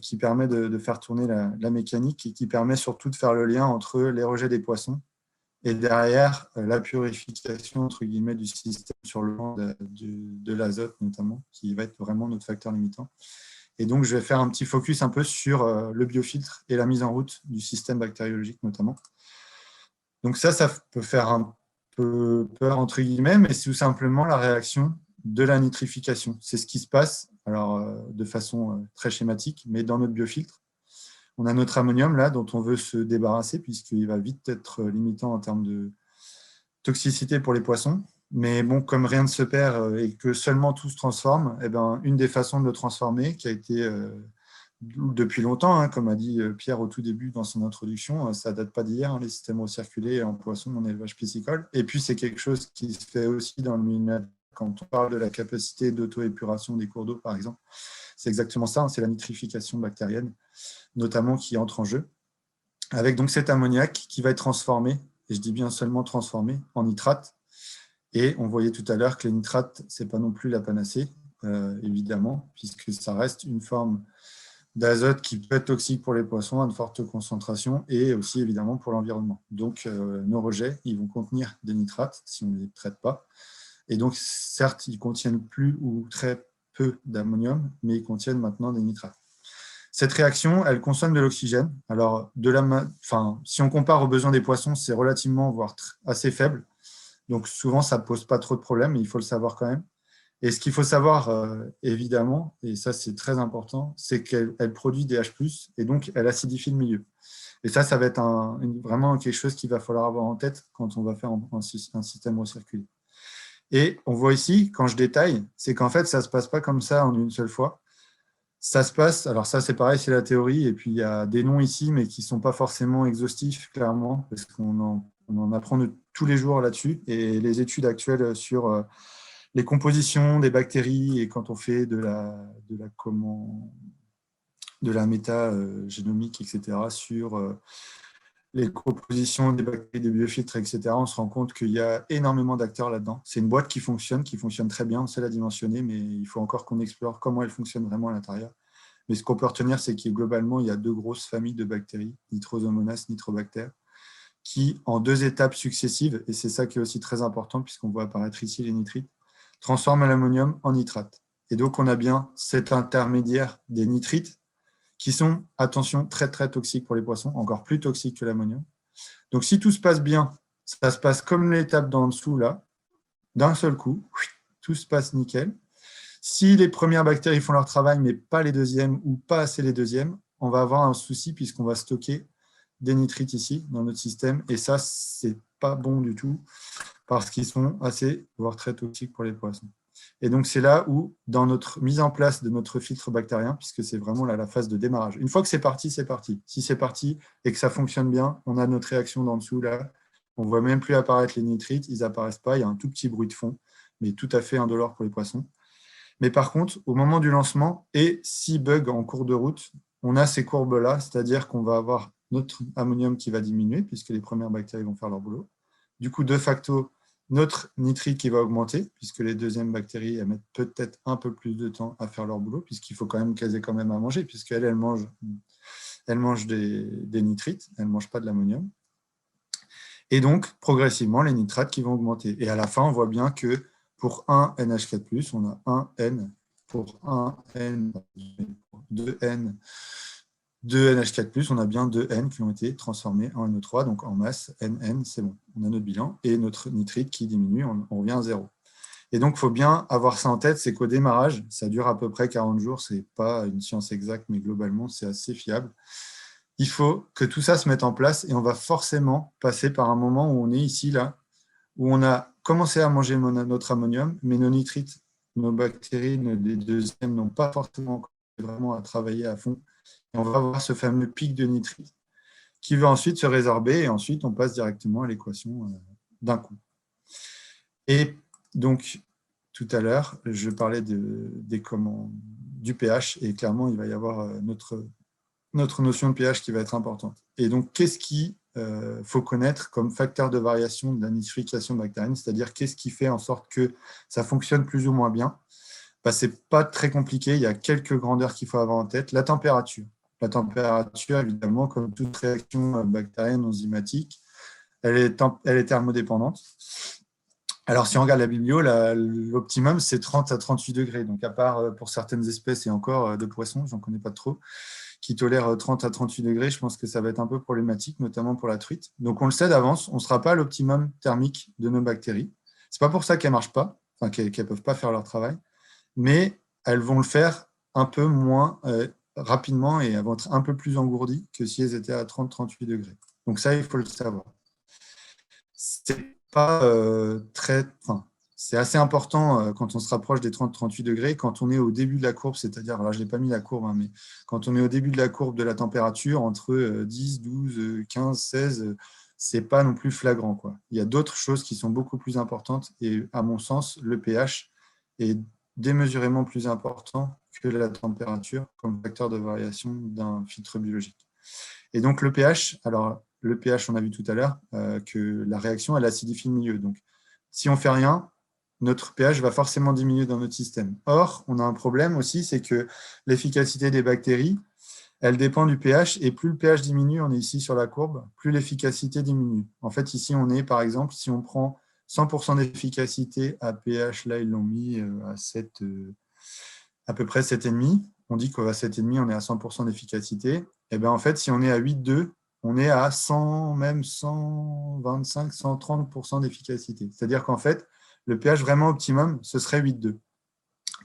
qui permet de faire tourner la mécanique et qui permet surtout de faire le lien entre les rejets des poissons et derrière, la purification, entre guillemets, du système sur le plan de l'azote, notamment, qui va être vraiment notre facteur limitant. Et donc, je vais faire un petit focus un peu sur le biofiltre et la mise en route du système bactériologique, notamment. Donc ça peut faire un peu peur, entre guillemets, mais c'est tout simplement la réaction de la nitrification. C'est ce qui se passe, alors de façon très schématique, mais dans notre biofiltre. On a notre ammonium là dont on veut se débarrasser puisqu'il va vite être limitant en termes de toxicité pour les poissons. Mais bon, comme rien ne se perd et que seulement tout se transforme, eh ben, une des façons de le transformer, qui a été depuis longtemps, hein, comme a dit Pierre au tout début dans son introduction, ça ne date pas d'hier, hein, les systèmes recirculés en poisson, en élevage piscicole. Et puis, c'est quelque chose qui se fait aussi dans le milieu quand on parle de la capacité d'auto-épuration des cours d'eau, par exemple. C'est exactement ça, hein, c'est la nitrification bactérienne notamment qui entre en jeu, avec donc cet ammoniac qui va être transformé, et je dis bien seulement transformé, en nitrate. Et on voyait tout à l'heure que les nitrates, ce n'est pas non plus la panacée, évidemment, puisque ça reste une forme d'azote qui peut être toxique pour les poissons à de fortes concentrations et aussi évidemment pour l'environnement. Donc nos rejets, ils vont contenir des nitrates si on ne les traite pas. Et donc certes, ils contiennent plus ou très peu d'ammonium, mais ils contiennent maintenant des nitrates. Cette réaction, elle consomme de l'oxygène. Alors, si on compare aux besoins des poissons, c'est relativement, voire assez faible. Donc, souvent, ça ne pose pas trop de problèmes, mais il faut le savoir quand même. Et ce qu'il faut savoir, évidemment, et ça, c'est très important, c'est qu'elle produit des H+, et donc, elle acidifie le milieu. Et ça va être vraiment quelque chose qu'il va falloir avoir en tête quand on va faire un système recirculé. Et on voit ici, quand je détaille, c'est qu'en fait, ça ne se passe pas comme ça en une seule fois. Ça se passe, alors ça c'est pareil, c'est la théorie, et puis il y a des noms ici, mais qui ne sont pas forcément exhaustifs, clairement, parce qu'on en apprend tous les jours là-dessus, et les études actuelles sur les compositions des bactéries, et quand on fait de la métagénomique, etc., sur les compositions des bactéries, des biofiltres, etc., on se rend compte qu'il y a énormément d'acteurs là-dedans. C'est une boîte qui fonctionne très bien, on sait la dimensionner, mais il faut encore qu'on explore comment elle fonctionne vraiment à l'intérieur. Mais ce qu'on peut retenir, c'est qu'il globalement, il y a deux grosses familles de bactéries, Nitrosomonas, Nitrobacter, qui, en deux étapes successives, et c'est ça qui est aussi très important, puisqu'on voit apparaître ici les nitrites, transforment l'ammonium en nitrate. Et donc, on a bien cet intermédiaire des nitrites, qui sont, attention, très très toxiques pour les poissons, encore plus toxiques que l'ammonium. Donc si tout se passe bien, ça se passe comme l'étape d'en dessous, là, d'un seul coup, tout se passe nickel. Si les premières bactéries font leur travail, mais pas les deuxièmes ou pas assez les deuxièmes, on va avoir un souci puisqu'on va stocker des nitrites ici dans notre système. Et ça, c'est pas bon du tout parce qu'ils sont assez, voire très toxiques pour les poissons. Et donc, c'est là où, dans notre mise en place de notre filtre bactérien, puisque c'est vraiment la phase de démarrage. Une fois que c'est parti, c'est parti. Si c'est parti et que ça fonctionne bien, on a notre réaction d'en dessous, là. On ne voit même plus apparaître les nitrites, ils n'apparaissent pas, il y a un tout petit bruit de fond, mais tout à fait indolore pour les poissons. Mais par contre, au moment du lancement, et si bug en cours de route, on a ces courbes-là, c'est-à-dire qu'on va avoir notre ammonium qui va diminuer, puisque les premières bactéries vont faire leur boulot. Du coup, de facto, notre nitrite qui va augmenter, puisque les deuxièmes bactéries elles mettent peut-être un peu plus de temps à faire leur boulot, puisqu'il faut quand même qu'elles aient quand même à manger, puisqu'elles mangent elles mangent des nitrites, elles ne mangent pas de l'ammonium. Et donc, progressivement, les nitrates qui vont augmenter. Et à la fin, on voit bien que pour un NH4+, on a un N. Pour un N, 2N, 2 NH4+, on a bien 2 N qui ont été transformés en NO3, donc en masse, NN, c'est bon. On a notre bilan et notre nitrite qui diminue, on revient à 0. Et donc, il faut bien avoir ça en tête, c'est qu'au démarrage, ça dure à peu près 40 jours, ce n'est pas une science exacte, mais globalement, c'est assez fiable. Il faut que tout ça se mette en place et on va forcément passer par un moment où on est ici, là, où on a commencé à manger notre ammonium, mais nos nitrites, nos bactéries, les deuxièmes n'ont pas forcément vraiment à travailler à fond. Et on va avoir ce fameux pic de nitrite qui va ensuite se résorber et ensuite on passe directement à l'équation d'un coup. Et donc, tout à l'heure, je parlais du pH et clairement, il va y avoir notre notion de pH qui va être importante. Et donc, qu'est-ce qu'il faut connaître comme facteur de variation de la nitrification bactérienne, c'est-à-dire qu'est-ce qui fait en sorte que ça fonctionne plus ou moins bien? Ce n'est pas très compliqué, il y a quelques grandeurs qu'il faut avoir en tête. La température. La température, évidemment, comme toute réaction bactérienne enzymatique, elle est thermodépendante. Alors, si on regarde la biblio, l'optimum, c'est 30 à 38 degrés. Donc, à part pour certaines espèces et encore de poissons, j'en connais pas trop, qui tolèrent 30 à 38 degrés, je pense que ça va être un peu problématique, notamment pour la truite. Donc, on le sait d'avance, on ne sera pas à l'optimum thermique de nos bactéries. Ce n'est pas pour ça qu'elles ne marchent pas, enfin, qu'elles ne peuvent pas faire leur travail, mais elles vont le faire un peu moins rapidement et elles vont être un peu plus engourdies que si elles étaient à 30-38 degrés. Donc, ça, il faut le savoir. C'est pas c'est assez important quand on se rapproche des 30-38 degrés, quand on est au début de la courbe, c'est-à-dire, là je n'ai pas mis la courbe, mais quand on est au début de la courbe de la température, entre 10, 12, 15, 16, ce n'est pas non plus flagrant, quoi. Il y a d'autres choses qui sont beaucoup plus importantes et à mon sens, le pH est démesurément plus important que la température comme facteur de variation d'un filtre biologique. Et donc le pH, alors le pH, on a vu tout à l'heure que la réaction, elle acidifie le milieu. Donc, si on ne fait rien, notre pH va forcément diminuer dans notre système. Or, on a un problème aussi, c'est que l'efficacité des bactéries, elle dépend du pH, et plus le pH diminue, on est ici sur la courbe, plus l'efficacité diminue. En fait, ici, on est, par exemple, si on prend 100% d'efficacité à pH, là, ils l'ont mis à 7, à peu près 7,5, on dit qu'à 7,5, on est à 100% d'efficacité. Et bien, en fait, si on est à 8,2, on est à 100, même 125, 130% d'efficacité. C'est-à-dire qu'en fait, le pH vraiment optimum, ce serait 8,2.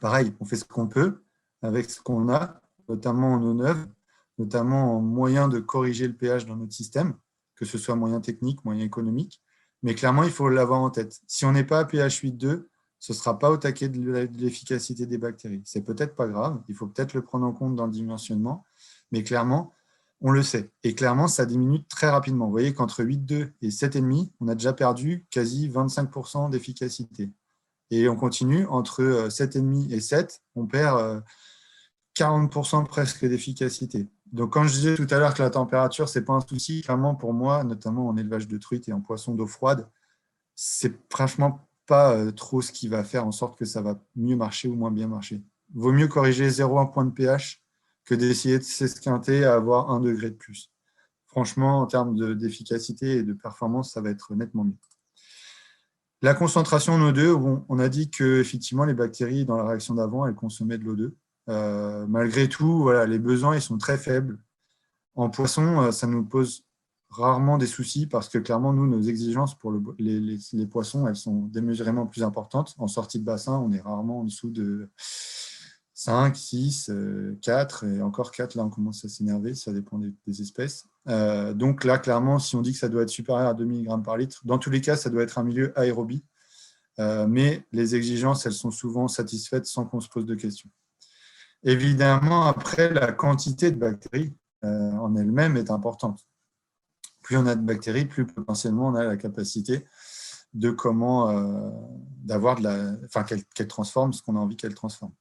Pareil, on fait ce qu'on peut avec ce qu'on a, notamment en eau neuve, notamment en moyen de corriger le pH dans notre système, que ce soit moyen technique, moyen économique. Mais clairement, il faut l'avoir en tête. Si on n'est pas à pH 8,2, ce ne sera pas au taquet de l'efficacité des bactéries. C'est peut-être pas grave, il faut peut-être le prendre en compte dans le dimensionnement, mais clairement, on le sait. Et clairement, ça diminue très rapidement. Vous voyez qu'entre 8,2 et 7,5, on a déjà perdu quasi 25% d'efficacité. Et on continue, entre 7,5 et 7, on perd 40% presque d'efficacité. Donc, quand je disais tout à l'heure que la température, ce n'est pas un souci, clairement pour moi, notamment en élevage de truites et en poisson d'eau froide, c'est franchement pas trop ce qui va faire en sorte que ça va mieux marcher ou moins bien marcher. Il vaut mieux corriger 0,1 point de pH que d'essayer de s'esquinter à avoir 1 degré de plus. Franchement, en termes d'efficacité et de performance, ça va être nettement mieux. La concentration en O2, on a dit que effectivement les bactéries, dans la réaction d'avant, elles consommaient de l'O2. Malgré tout, voilà, les besoins ils sont très faibles. En poisson, ça nous pose rarement des soucis parce que clairement, nous, nos exigences pour les poissons, elles sont démesurément plus importantes. En sortie de bassin, on est rarement en dessous de 5, 6, 4, et encore 4, là, on commence à s'énerver, ça dépend des espèces. Donc là, clairement, si on dit que ça doit être supérieur à 2 mg par litre, dans tous les cas, ça doit être un milieu aérobie. Mais les exigences, elles sont souvent satisfaites sans qu'on se pose de questions. Évidemment, après, la quantité de bactéries en elle-même est importante. Plus on a de bactéries, plus potentiellement on a la capacité de d'avoir qu'elles transforment ce qu'on a envie qu'elles transforment.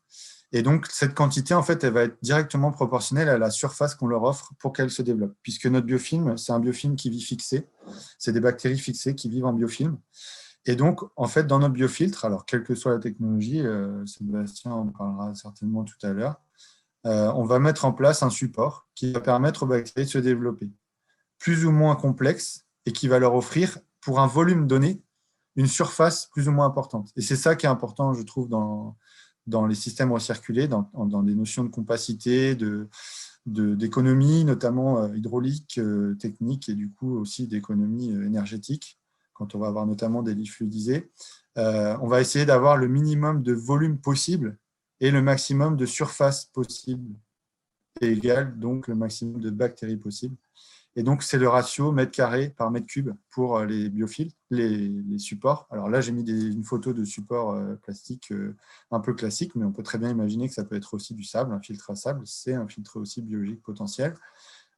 Et donc, cette quantité, en fait, elle va être directement proportionnelle à la surface qu'on leur offre pour qu'elles se développent. Puisque notre biofilm, c'est un biofilm qui vit fixé. C'est des bactéries fixées qui vivent en biofilm. Et donc, en fait, dans notre biofiltre, alors quelle que soit la technologie, Sébastien en parlera certainement tout à l'heure, on va mettre en place un support qui va permettre aux bactéries de se développer, plus ou moins complexe, et qui va leur offrir, pour un volume donné, une surface plus ou moins importante. Et c'est ça qui est important, je trouve, dans les systèmes recirculés, dans des notions de compacité, d'économie, notamment hydraulique, technique, et du coup aussi d'économie énergétique, quand on va avoir notamment des lits fluidisés. On va essayer d'avoir le minimum de volume possible et le maximum de surface possible, et égal donc le maximum de bactéries possible. Et donc, c'est le ratio mètre carré par mètre cube pour les biofiltres, les supports. Alors là, j'ai mis une photo de support plastique un peu classique, mais on peut très bien imaginer que ça peut être aussi du sable, un filtre à sable. C'est un filtre aussi biologique potentiel,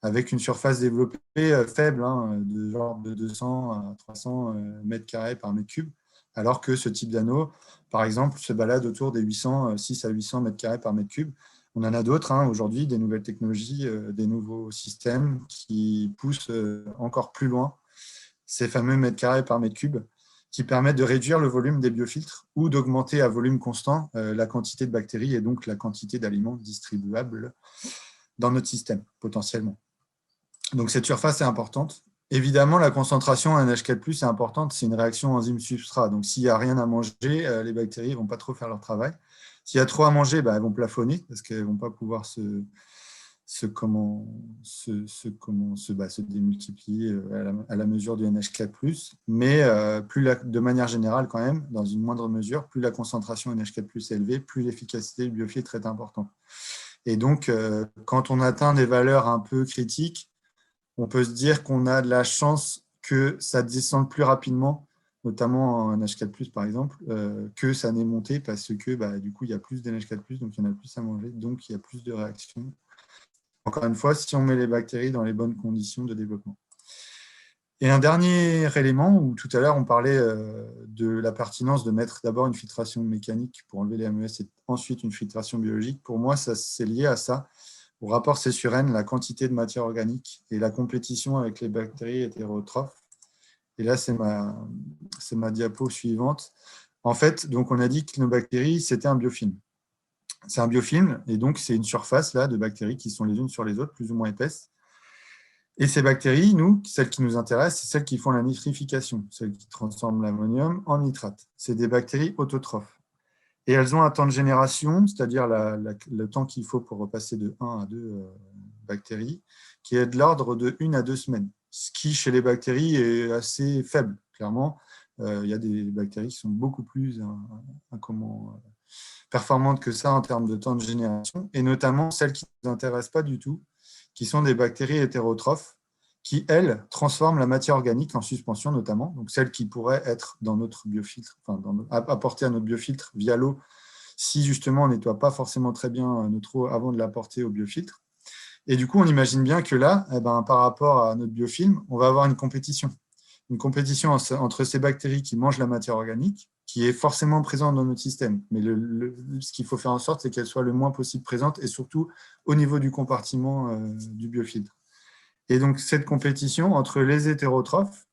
avec une surface développée faible, de genre de 200 à 300 mètres carrés par mètre cube, alors que ce type d'anneau, par exemple, se balade autour des 6 à 800 mètres carrés par mètre cube. On en a d'autres aujourd'hui, des nouvelles technologies, des nouveaux systèmes qui poussent encore plus loin ces fameux mètres carrés par mètre cube, qui permettent de réduire le volume des biofiltres ou d'augmenter à volume constant la quantité de bactéries et donc la quantité d'aliments distribuables dans notre système, potentiellement. Donc cette surface est importante. Évidemment, la concentration en NH4+, est importante, c'est une réaction enzyme-substrat. Donc s'il n'y a rien à manger, les bactéries ne vont pas trop faire leur travail. S'il y a trop à manger, elles vont plafonner parce qu'elles ne vont pas pouvoir se démultiplier à la mesure du NH4+. Mais de manière générale, quand même, dans une moindre mesure, plus la concentration NH4+ est élevée, plus l'efficacité du biofiltre est importante. Et donc, quand on atteint des valeurs un peu critiques, on peut se dire qu'on a de la chance que ça descende plus rapidement, notamment en NH4+, par exemple, que ça n'ait monté parce que du coup, il y a plus d'NH4+, donc il y en a plus à manger, donc il y a plus de réactions. Encore une fois, si on met les bactéries dans les bonnes conditions de développement. Et un dernier élément, où tout à l'heure, on parlait de la pertinence de mettre d'abord une filtration mécanique pour enlever les MES et ensuite une filtration biologique. Pour moi, c'est lié à ça, au rapport C/N, la quantité de matière organique et la compétition avec les bactéries hétérotrophes. Et là, c'est ma diapo suivante. En fait, donc on a dit que nos bactéries, c'était un biofilm. C'est un biofilm, et donc c'est une surface là, de bactéries qui sont les unes sur les autres, plus ou moins épaisses. Et ces bactéries, celles qui nous intéressent, c'est celles qui font la nitrification, celles qui transforment l'ammonium en nitrate. C'est des bactéries autotrophes. Et elles ont un temps de génération, c'est-à-dire le temps qu'il faut pour repasser de 1 à 2 bactéries, qui est de l'ordre de 1 à 2 semaines, ce qui, chez les bactéries, est assez faible. Clairement, il y a des bactéries qui sont beaucoup plus performantes que ça en termes de temps de génération, et notamment celles qui ne nous intéressent pas du tout, qui sont des bactéries hétérotrophes, qui, elles, transforment la matière organique en suspension notamment, donc celles qui pourraient être dans notre biofiltre, apportées à notre biofiltre via l'eau, si justement on ne nettoie pas forcément très bien notre eau avant de l'apporter au biofiltre. Et du coup, on imagine bien que là, par rapport à notre biofilm, on va avoir une compétition. Une compétition entre ces bactéries qui mangent la matière organique, qui est forcément présente dans notre système. Mais ce qu'il faut faire en sorte, c'est qu'elle soit le moins possible présente, et surtout au niveau du compartiment du biofiltre. Et donc, cette compétition entre les hétérotrophes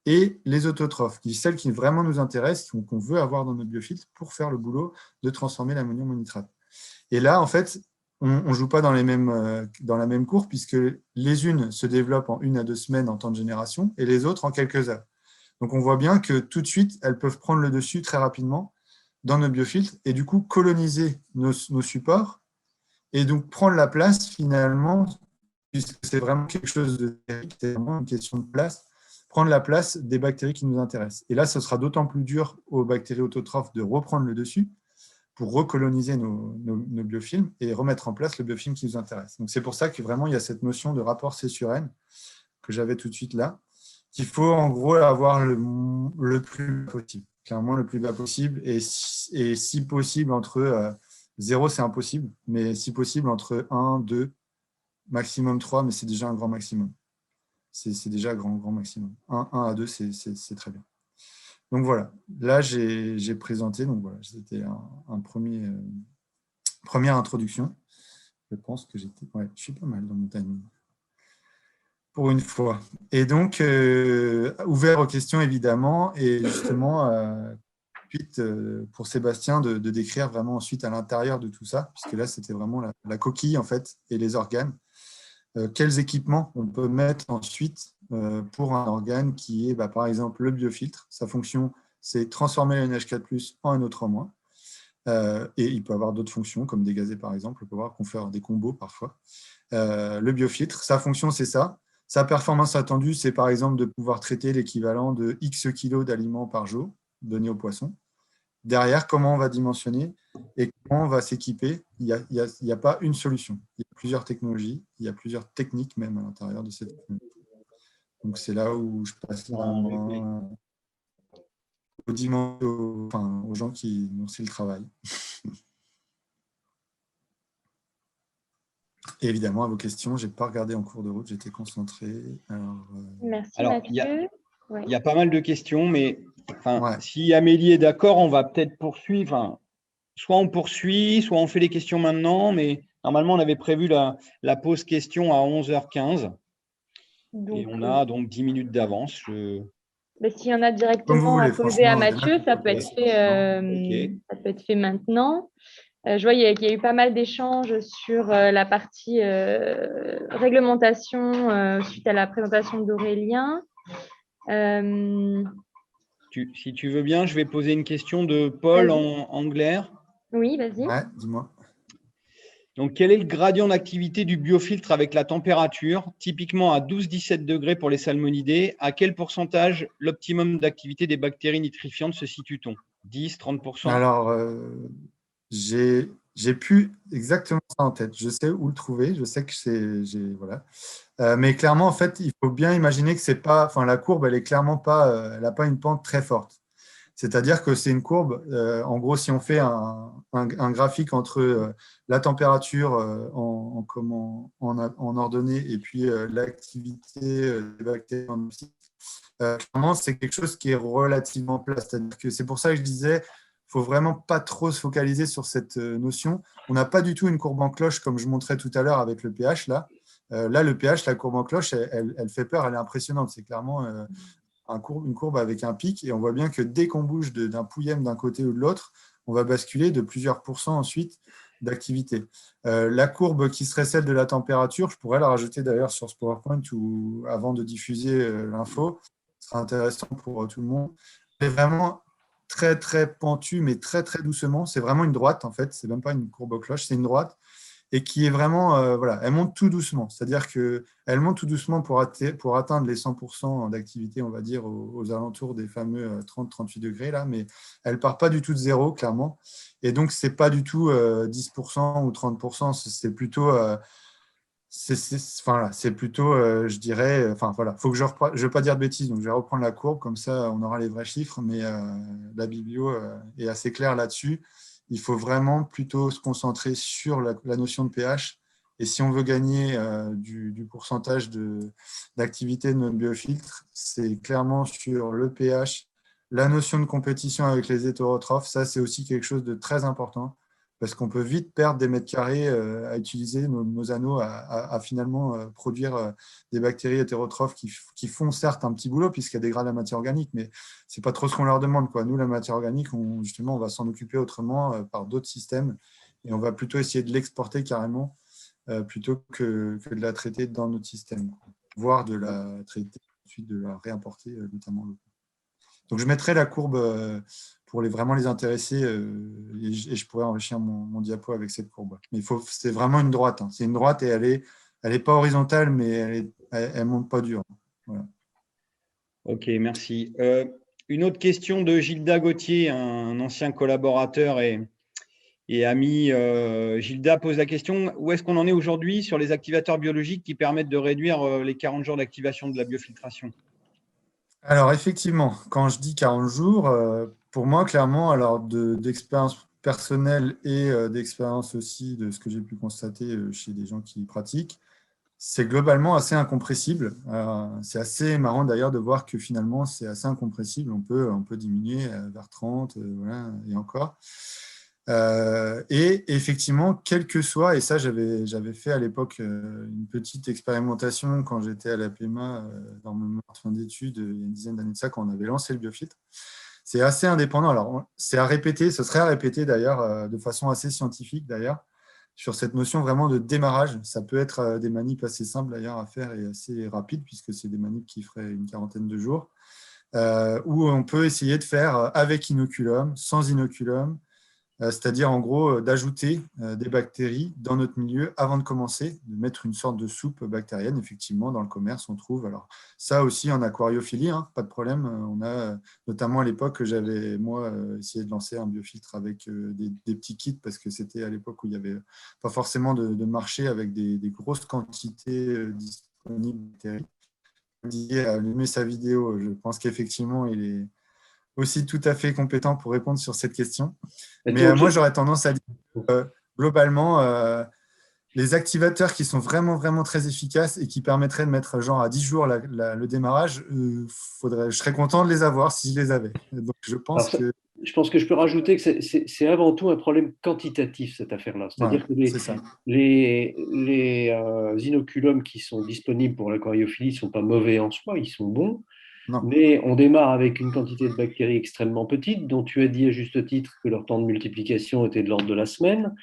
et les autotrophes, celles qui vraiment nous intéressent, qu'on veut avoir dans notre biofiltre pour faire le boulot de transformer l'ammonium en nitrate. Et là, en fait, on ne joue pas dans la même cour, puisque les unes se développent en 1 à 2 semaines en temps de génération, et les autres en quelques heures. Donc, on voit bien que tout de suite, elles peuvent prendre le dessus très rapidement dans nos biofiltres, et du coup, coloniser nos supports, et donc prendre la place, finalement, puisque c'est vraiment quelque chose de théorique, c'est vraiment une question de place, prendre la place des bactéries qui nous intéressent. Et là, ce sera d'autant plus dur aux bactéries autotrophes de reprendre le dessus pour recoloniser nos biofilms et remettre en place le biofilm qui nous intéresse. Donc, c'est pour ça que vraiment, il y a cette notion de rapport C/N que j'avais tout de suite là, qu'il faut en gros avoir le plus bas possible, clairement le plus bas possible, et si possible entre 0, c'est impossible, mais si possible entre 1, 2, maximum 3, mais c'est déjà un grand maximum. C'est déjà un grand maximum. 1 à 2, c'est très bien. Donc voilà, là j'ai présenté, donc voilà, c'était un première introduction. Je pense que je suis pas mal dans mon timing. Pour une fois. Et donc, ouvert aux questions, évidemment, et justement, ensuite, pour Sébastien, de décrire vraiment ensuite à l'intérieur de tout ça, puisque là, c'était vraiment la coquille, en fait, et les organes. Quels équipements on peut mettre ensuite pour un organe qui est, par exemple, le biofiltre. Sa fonction, c'est transformer le NH4+ en NO3-. Et il peut avoir d'autres fonctions, comme dégazer, par exemple. On peut voir qu'on fait des combos parfois. Le biofiltre, sa fonction, c'est ça. Sa performance attendue, c'est par exemple de pouvoir traiter l'équivalent de X kilos d'aliments par jour donnés aux poissons. Derrière, comment on va dimensionner et comment on va s'équiper, il n'y a pas une solution. Il y a plusieurs technologies, il y a plusieurs techniques même à l'intérieur de cette technologie. Donc, c'est là où je passe aux gens qui ont fait le travail. Et évidemment, à vos questions, je n'ai pas regardé en cours de route, j'étais concentré. Merci, Alors, Mathieu. Il y a pas mal de questions, mais Ouais. si Amélie est d'accord, on va peut-être poursuivre. Soit on poursuit, soit on fait les questions maintenant, mais normalement, on avait prévu la pause question à 11h15. Donc, et on a donc 10 minutes d'avance. S'il y en a Comme vous directement à voulez, poser à franchement, Mathieu, ça peut être fait maintenant. Je vois qu'il y a eu pas mal d'échanges sur la partie réglementation suite à la présentation d'Aurélien. Si tu veux bien, je vais poser une question de Paul en anglais. Oui, vas-y. Ouais, dis-moi. Donc, quel est le gradient d'activité du biofiltre avec la température, typiquement à 12-17 degrés pour les salmonidés? À quel pourcentage l'optimum d'activité des bactéries nitrifiantes se situe-t-on? 10, 30%? Alors, j'ai plus exactement ça en tête. Je sais où le trouver. Je sais que voilà. Mais clairement, en fait, il faut bien imaginer que c'est pas. Enfin, la courbe, elle est clairement pas. Elle n'a pas une pente très forte. C'est-à-dire que c'est une courbe. En gros, si on fait un graphique entre la température en ordonnée et puis l'activité des bactéries en oxyde, clairement, c'est quelque chose qui est relativement plat. C'est-à-dire que c'est pour ça que je disais, il faut vraiment pas trop se focaliser sur cette notion. On n'a pas du tout une courbe en cloche comme je montrais tout à l'heure avec le pH. Là, le pH, la courbe en cloche, elle fait peur, elle est impressionnante. C'est clairement une courbe avec un pic. Et on voit bien que dès qu'on bouge d'un pouillème d'un côté ou de l'autre, on va basculer de plusieurs pourcents ensuite d'activité. La courbe qui serait celle de la température, je pourrais la rajouter d'ailleurs sur ce PowerPoint ou avant de diffuser l'info. Ce sera intéressant pour tout le monde. C'est vraiment très, très pentu, mais très, très doucement. C'est vraiment une droite, en fait. Ce n'est même pas une courbe cloche, c'est une droite. Et qui est vraiment, voilà, elle monte tout doucement. C'est-à-dire qu'elle monte tout doucement pour atteindre les 100% d'activité, on va dire, aux alentours des fameux 30-38 degrés, là, mais elle ne part pas du tout de zéro, clairement. Et donc, ce n'est pas du tout 10% ou 30%, c'est plutôt, c'est plutôt je dirais, enfin voilà, faut que je ne vais pas dire de bêtises, donc je vais reprendre la courbe, comme ça on aura les vrais chiffres, mais la biblio est assez claire là-dessus. Il faut vraiment plutôt se concentrer sur la notion de pH. Et si on veut gagner du pourcentage d'activité de notre biofiltre, c'est clairement sur le pH, la notion de compétition avec les hétérotrophes. Ça, c'est aussi quelque chose de très important parce qu'on peut vite perdre des mètres carrés à utiliser nos anneaux à finalement produire des bactéries hétérotrophes qui font certes un petit boulot puisqu'elles dégradent la matière organique, mais ce n'est pas trop ce qu'on leur demande, quoi. Nous, la matière organique, justement, on va s'en occuper autrement par d'autres systèmes et on va plutôt essayer de l'exporter carrément plutôt que de la traiter dans notre système, quoi. Voire de la traiter, ensuite de la réimporter notamment l'eau. Donc, je mettrai la courbe pour vraiment les intéresser et je pourrais enrichir mon diapo avec cette courbe. Mais c'est vraiment une droite. Hein. C'est une droite et elle est pas horizontale, mais elle monte pas dur. Voilà. Ok, merci. Une autre question de Gilda Gauthier, un ancien collaborateur et ami. Gilda pose la question, où est-ce qu'on en est aujourd'hui sur les activateurs biologiques qui permettent de réduire les 40 jours d'activation de la biofiltration? Alors, effectivement, quand je dis 40 jours, pour moi, clairement, alors d'expérience personnelle et d'expérience aussi de ce que j'ai pu constater chez des gens qui pratiquent, c'est globalement assez incompressible. C'est assez marrant d'ailleurs de voir que finalement, c'est assez incompressible. On peut diminuer vers 30, voilà, et encore. Et effectivement, quel que soit, et ça j'avais fait à l'époque une petite expérimentation quand j'étais à la PMA dans mon fin d'études, il y a une dizaine d'années de ça, quand on avait lancé le biofiltre, c'est assez indépendant. Alors, c'est à répéter, ce serait à répéter d'ailleurs, de façon assez scientifique d'ailleurs, sur cette notion vraiment de démarrage. Ça peut être des manips assez simples d'ailleurs à faire et assez rapides, puisque c'est des manips qui feraient une quarantaine de jours, où on peut essayer de faire avec inoculum, sans inoculum, c'est-à-dire en gros d'ajouter des bactéries dans notre milieu avant de commencer, de mettre une sorte de soupe bactérienne. Effectivement, dans le commerce, on trouve. Alors ça aussi en aquariophilie, hein, pas de problème. On a notamment à l'époque que j'avais moi essayé de lancer un biofiltre avec des petits kits, parce que c'était à l'époque où il n'y avait pas forcément de marché avec des grosses quantités disponibles de bactéries. Didier a allumé sa vidéo. Je pense qu'effectivement, il est aussi tout à fait compétent pour répondre sur cette question. Mais moi, j'aurais tendance à dire globalement, les activateurs qui sont vraiment, vraiment très efficaces et qui permettraient de mettre genre à 10 jours le démarrage, je serais content de les avoir si je les avais. Donc, je pense que je peux rajouter que c'est avant tout un problème quantitatif, cette affaire-là. C'est-à-dire que les inoculums qui sont disponibles pour l'aquariophilie ne sont pas mauvais en soi, ils sont bons. Non. Mais on démarre avec une quantité de bactéries extrêmement petite, dont tu as dit à juste titre que leur temps de multiplication était de l'ordre de la semaine.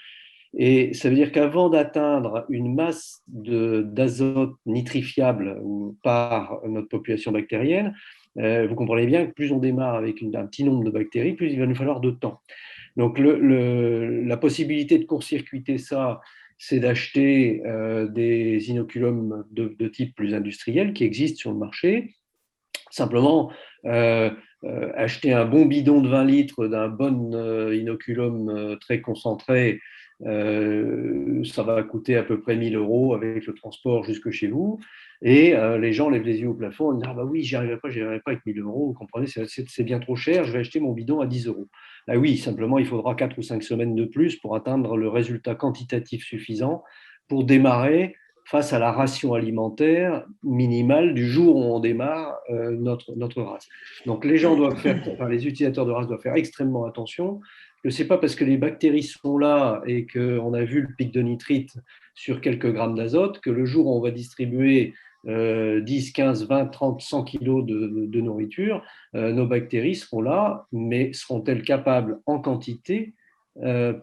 Et ça veut dire qu'avant d'atteindre une masse d'azote nitrifiable par notre population bactérienne, vous comprenez bien que plus on démarre avec un petit nombre de bactéries, plus il va nous falloir de temps. Donc la possibilité de court-circuiter ça, c'est d'acheter des inoculums de type plus industriel qui existent sur le marché. Simplement, acheter un bon bidon de 20 litres d'un bon inoculum très concentré, ça va coûter à peu près 1 000 € avec le transport jusque chez vous. Et les gens lèvent les yeux au plafond et disent « Ah bah oui, j'y arriverai pas avec 1 000 €, vous comprenez, c'est bien trop cher, je vais acheter mon bidon à 10 €. » Ah oui, simplement, il faudra 4 ou 5 semaines de plus pour atteindre le résultat quantitatif suffisant pour démarrer face à la ration alimentaire minimale du jour où on démarre notre race. Donc les les utilisateurs de race doivent faire extrêmement attention. Ce n'est pas parce que les bactéries sont là et qu'on a vu le pic de nitrite sur quelques grammes d'azote que le jour où on va distribuer 10, 15, 20, 30, 100 kilos de nourriture, nos bactéries seront là, mais seront-elles capables en quantité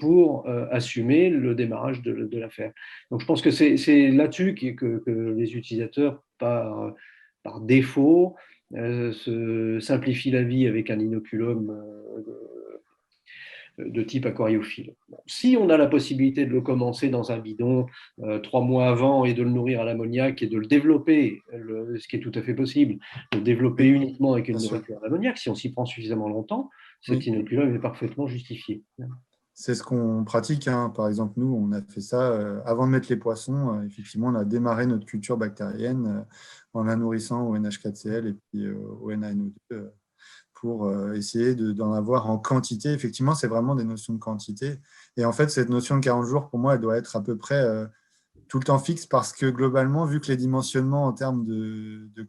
pour assumer le démarrage de l'affaire. Donc je pense que c'est là-dessus que les utilisateurs, par défaut, se simplifient la vie avec un inoculum de type aquariophile. Bon, si on a la possibilité de le commencer dans un bidon 3 mois avant et de le nourrir à l'ammoniac et de le développer, ce qui est tout à fait possible, de le développer uniquement avec une nourriture à l'ammoniac, si on s'y prend suffisamment longtemps, cet inoculum est parfaitement justifié. C'est ce qu'on pratique, hein. Par exemple, nous, on a fait ça avant de mettre les poissons. Effectivement, on a démarré notre culture bactérienne en la nourrissant au NH4Cl et puis au NaNO2 pour essayer d'en avoir en quantité. Effectivement, c'est vraiment des notions de quantité. Et en fait, cette notion de 40 jours, pour moi, elle doit être à peu près tout le temps fixe, parce que globalement, vu que les dimensionnements en termes de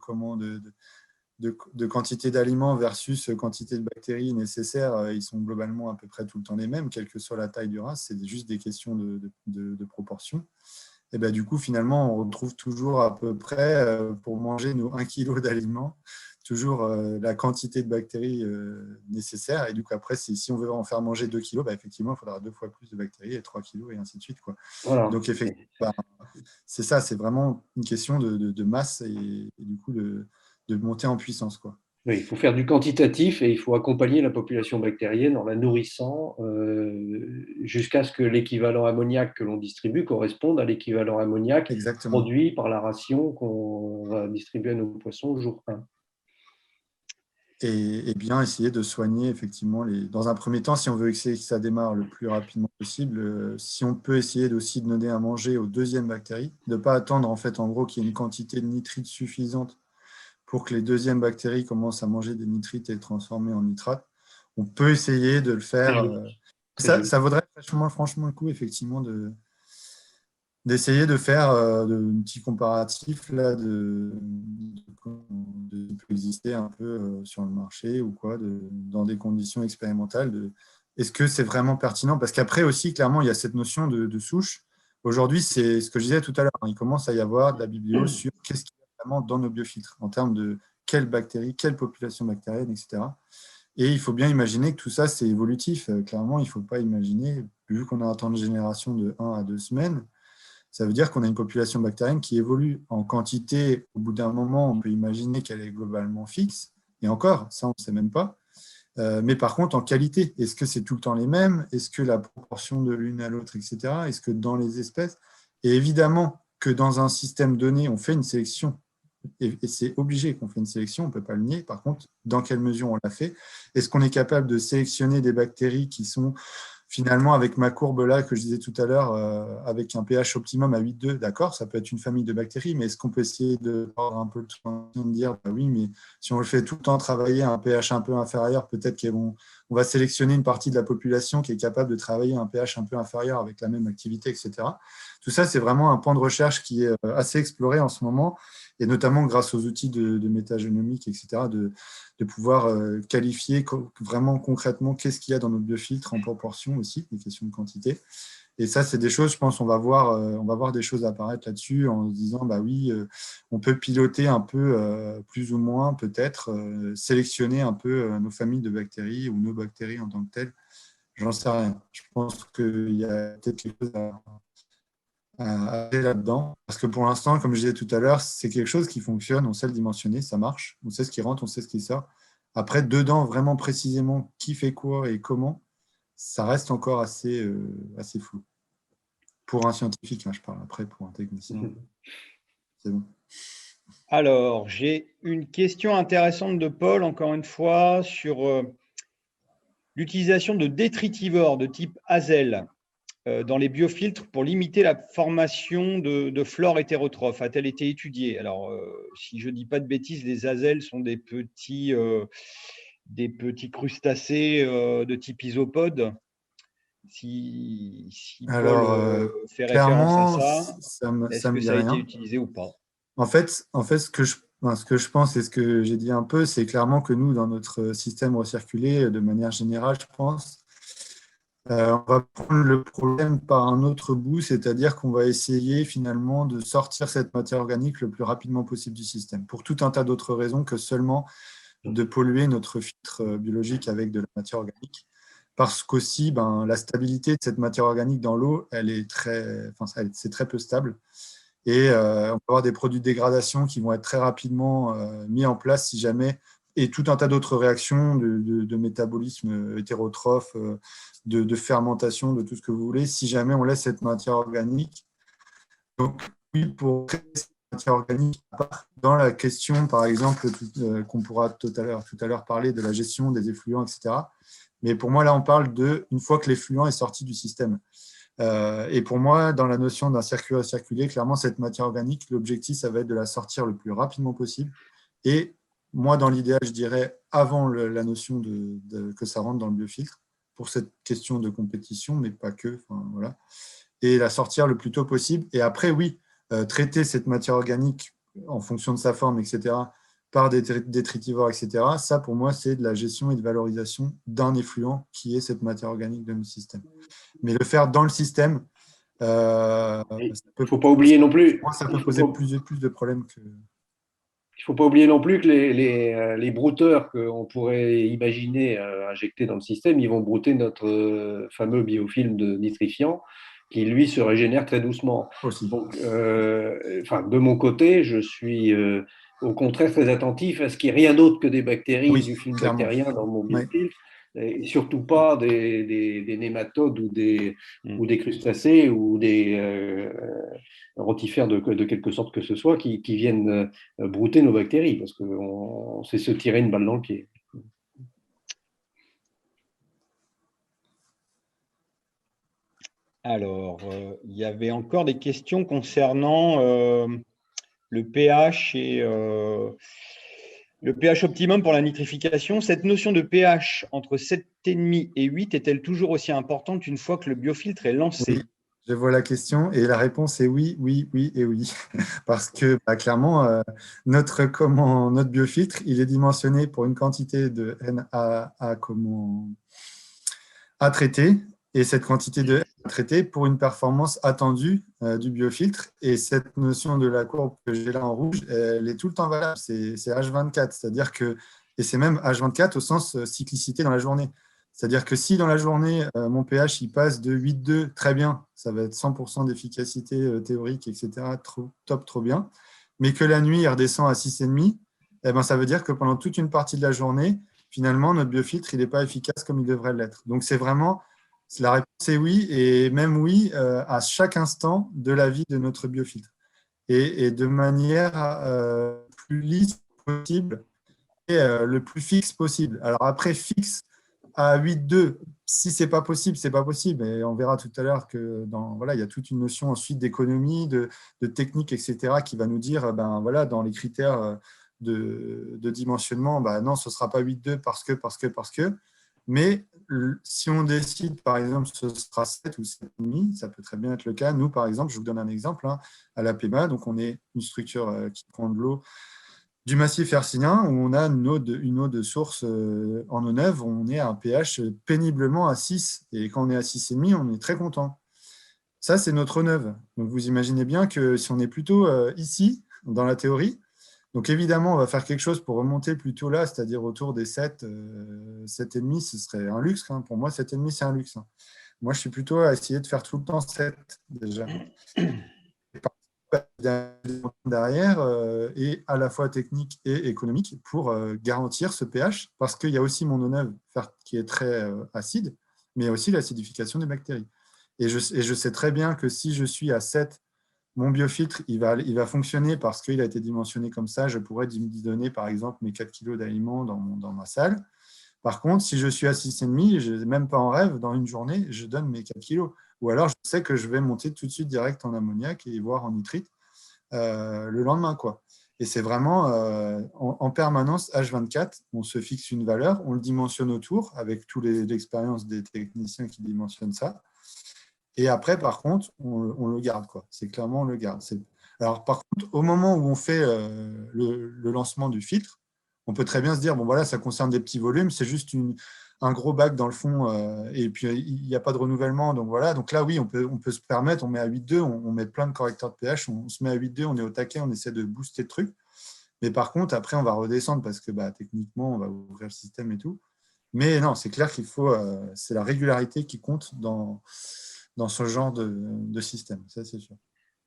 quantité d'aliments versus quantité de bactéries nécessaires, ils sont globalement à peu près tout le temps les mêmes, quelle que soit la taille du race. C'est juste des questions de proportion. Et ben, du coup, finalement, on retrouve toujours à peu près, pour manger nos 1 kg d'aliments, toujours la quantité de bactéries nécessaire. Et du coup, après, si on veut en faire manger 2 kg, bah, effectivement, il faudra 2 fois plus de bactéries et 3 kg et ainsi de suite, quoi. Voilà. Donc, effectivement, c'est ça, c'est vraiment une question de masse et du coup de monter en puissance, quoi. Oui, il faut faire du quantitatif et il faut accompagner la population bactérienne en la nourrissant jusqu'à ce que l'équivalent ammoniac que l'on distribue corresponde à l'équivalent ammoniac produit par la ration qu'on va distribuer à nos poissons jour 1. Et bien essayer de soigner effectivement dans un premier temps, si on veut que ça démarre le plus rapidement possible, si on peut essayer aussi de donner à manger aux deuxièmes bactéries, de ne pas attendre en fait en gros qu'il y ait une quantité de nitrite suffisante pour que les deuxièmes bactéries commencent à manger des nitrites et les transformer en nitrates. On peut essayer de le faire. Ça vaudrait franchement le coup effectivement d'essayer de faire un petit comparatif là, de peut exister un peu sur le marché ou quoi, dans des conditions expérimentales. Est-ce que c'est vraiment pertinent? Parce qu'après aussi, clairement, il y a cette notion de souche. Aujourd'hui, c'est ce que je disais tout à l'heure. Il commence à y avoir de la biblio sur qu'est-ce qu'il y a vraiment dans nos biofiltres en termes de quelles bactéries, quelle population bactérienne, etc. Et il faut bien imaginer que tout ça, c'est évolutif. Clairement, il ne faut pas imaginer, vu qu'on a un temps de génération de 1 à 2 semaines, ça veut dire qu'on a une population bactérienne qui évolue en quantité. Au bout d'un moment, on peut imaginer qu'elle est globalement fixe. Et encore, ça, on ne sait même pas. Mais par contre, en qualité, est-ce que c'est tout le temps les mêmes? Est-ce que la proportion de l'une à l'autre, etc. Est-ce que dans les espèces? Et évidemment que dans un système donné, on fait une sélection. Et c'est obligé qu'on fait une sélection, on ne peut pas le nier. Par contre, dans quelle mesure on l'a fait? Est-ce qu'on est capable de sélectionner des bactéries qui sont finalement, avec ma courbe là que je disais tout à l'heure, avec un pH optimum à 8,2, d'accord, ça peut être une famille de bactéries, mais est-ce qu'on peut essayer de prendre un peu le temps de dire, bah oui, mais si on le fait tout le temps travailler à un pH un peu inférieur, peut-être qu'on va sélectionner une partie de la population qui est capable de travailler à un pH un peu inférieur avec la même activité, etc. Tout ça, c'est vraiment un point de recherche qui est assez exploré en ce moment, et notamment grâce aux outils de métagénomique, etc., de pouvoir qualifier vraiment concrètement qu'est-ce qu'il y a dans notre biofiltre en proportion aussi, des questions de quantité. Et ça, c'est des choses, je pense, on va voir des choses apparaître là-dessus en se disant, bah oui, on peut piloter un peu, plus ou moins, peut-être, sélectionner un peu nos familles de bactéries ou nos bactéries en tant que telles. J'en sais rien. Je pense qu'il y a peut-être quelque chose à aller là-dedans. Parce que pour l'instant, comme je disais tout à l'heure, c'est quelque chose qui fonctionne, on sait le dimensionner, ça marche, on sait ce qui rentre, on sait ce qui sort. Après, dedans, vraiment précisément, qui fait quoi et comment, ça reste encore assez flou. Pour un scientifique, hein, je parle après, pour un technicien, c'est bon. Alors, j'ai une question intéressante de Paul, encore une fois, sur l'utilisation de détritivores de type Hazel dans les biofiltres pour limiter la formation de flore hétérotrophe. A-t-elle été étudiée? Alors, si je ne dis pas de bêtises, les Hazel sont des petits crustacés de type isopode. Si Paul fait référence à ça, est-ce que ça a été utilisé ou pas? En fait, ce que je pense et ce que j'ai dit un peu, c'est clairement que nous, dans notre système recirculé, de manière générale, je pense, on va prendre le problème par un autre bout, c'est-à-dire qu'on va essayer finalement de sortir cette matière organique le plus rapidement possible du système, pour tout un tas d'autres raisons que seulement de polluer notre filtre biologique avec de la matière organique. Parce qu'aussi, la stabilité de cette matière organique dans l'eau, c'est très peu stable. Et on va avoir des produits de dégradation qui vont être très rapidement mis en place si jamais, et tout un tas d'autres réactions de métabolisme hétérotrophe, de fermentation, de tout ce que vous voulez, si jamais on laisse cette matière organique. Donc, oui, pour traiter cette matière organique, dans la question, par exemple, qu'on pourra tout à l'heure parler de la gestion des effluents, etc. Mais pour moi, là, on parle une fois que l'effluent est sorti du système. Et pour moi, dans la notion d'un circuit recirculé, clairement, cette matière organique, l'objectif, ça va être de la sortir le plus rapidement possible. Et moi, dans l'idéal, je dirais avant la notion que ça rentre dans le biofiltre, pour cette question de compétition, mais pas que. Voilà. Et la sortir le plus tôt possible. Et après, oui, traiter cette matière organique en fonction de sa forme, etc., par des détritivores, etc., ça, pour moi, c'est de la gestion et de valorisation d'un effluent qui est cette matière organique de notre système. Mais le faire dans le système, il ne faut pas oublier non plus. Moi, ça peut poser plus de problèmes que. Il ne faut pas oublier non plus que les brouteurs qu'on pourrait imaginer injecter dans le système, ils vont brouter notre fameux biofilm de nitrifiant qui, lui, se régénère très doucement. Donc, de mon côté, je suis au contraire très attentif à ce qu'il n'y ait rien d'autre que des bactéries, du film bactérien dans mon biofilm. Et surtout pas des nématodes ou des crustacés ou des rotifères de quelque sorte que ce soit qui viennent brouter nos bactéries, parce que c'est se tirer une balle dans le pied. Alors, il y avait encore des questions concernant le pH et le pH optimum pour la nitrification. Cette notion de pH entre 7,5 et 8 est-elle toujours aussi importante une fois que le biofiltre est lancé? Oui, je vois la question et la réponse est oui, oui, oui et oui. Parce que clairement, notre biofiltre, il est dimensionné pour une quantité de N à traiter. Et cette quantité de N à traiter pour une performance attendue du biofiltre. Et cette notion de la courbe que j'ai là en rouge, elle est tout le temps valable. C'est H24. C'est-à-dire que Et c'est même H24 au sens cyclicité dans la journée. C'est-à-dire que si dans la journée, mon pH il passe de 8,2, très bien, ça va être 100% d'efficacité théorique, etc., top, trop bien, mais que la nuit, il redescend à 6,5, eh ben, ça veut dire que pendant toute une partie de la journée, finalement, notre biofiltre, il n'est pas efficace comme il devrait l'être. Donc, c'est vraiment, la réponse est oui, et même oui, à chaque instant de la vie de notre biofiltre. Et de manière plus lisse possible et le plus fixe possible. Alors après, fixe à 8,2, si ce n'est pas possible, ce n'est pas possible. Et on verra tout à l'heure que voilà, il y a toute une notion ensuite d'économie, de technique, etc., qui va nous dire, ben, voilà, dans les critères de dimensionnement, ben, non, ce ne sera pas 8,2 parce que. Mais si on décide, par exemple, ce sera 7 ou 7,5, ça peut très bien être le cas. Nous, par exemple, je vous donne un exemple, hein, à la PEMA, donc on est une structure qui prend de l'eau du massif hercynien, où on a une eau de source en eau neuve, on est à un pH péniblement à 6. Et quand on est à 6,5, on est très content. Ça, c'est notre eau neuve. Donc, vous imaginez bien que si on est plutôt ici, dans la théorie, donc évidemment, on va faire quelque chose pour remonter plutôt là, c'est-à-dire autour des 7, 7,5, ce serait un luxe. Hein. Pour moi, 7,5, c'est un luxe. Hein. Moi, je suis plutôt à essayer de faire tout le temps 7 déjà. Derrière est à la fois technique et économique pour garantir ce pH, parce qu'il y a aussi mon eau neuve qui est très acide, mais il y a aussi l'acidification des bactéries. Et je sais très bien que si je suis à 7, mon biofiltre il va fonctionner parce qu'il a été dimensionné comme ça. Je pourrais lui donner par exemple mes 4 kg d'aliments dans ma salle. Par contre, si je suis à 6,5, je n'ai même pas en rêve, dans une journée, je donne mes 4 kg. Ou alors, je sais que je vais monter tout de suite direct en ammoniac et voire en nitrite le lendemain, quoi. Et c'est vraiment en permanence H24, on se fixe une valeur, on le dimensionne autour avec toute l'expérience des techniciens qui dimensionnent ça. Et après, par contre, on le garde, quoi. C'est clairement, on le garde. Alors, par contre, au moment où on fait le lancement du filtre, on peut très bien se dire, bon, voilà, ça concerne des petits volumes, c'est juste un gros bac dans le fond, et puis il n'y a pas de renouvellement. Donc, voilà. Donc là, oui, on peut se permettre, on met à 8,2, on met plein de correcteurs de pH, on se met à 8,2, on est au taquet, on essaie de booster le truc. Mais par contre, après, on va redescendre parce que techniquement, on va ouvrir le système et tout. Mais non, c'est clair qu'il faut, c'est la régularité qui compte dans ce genre de système, ça c'est sûr.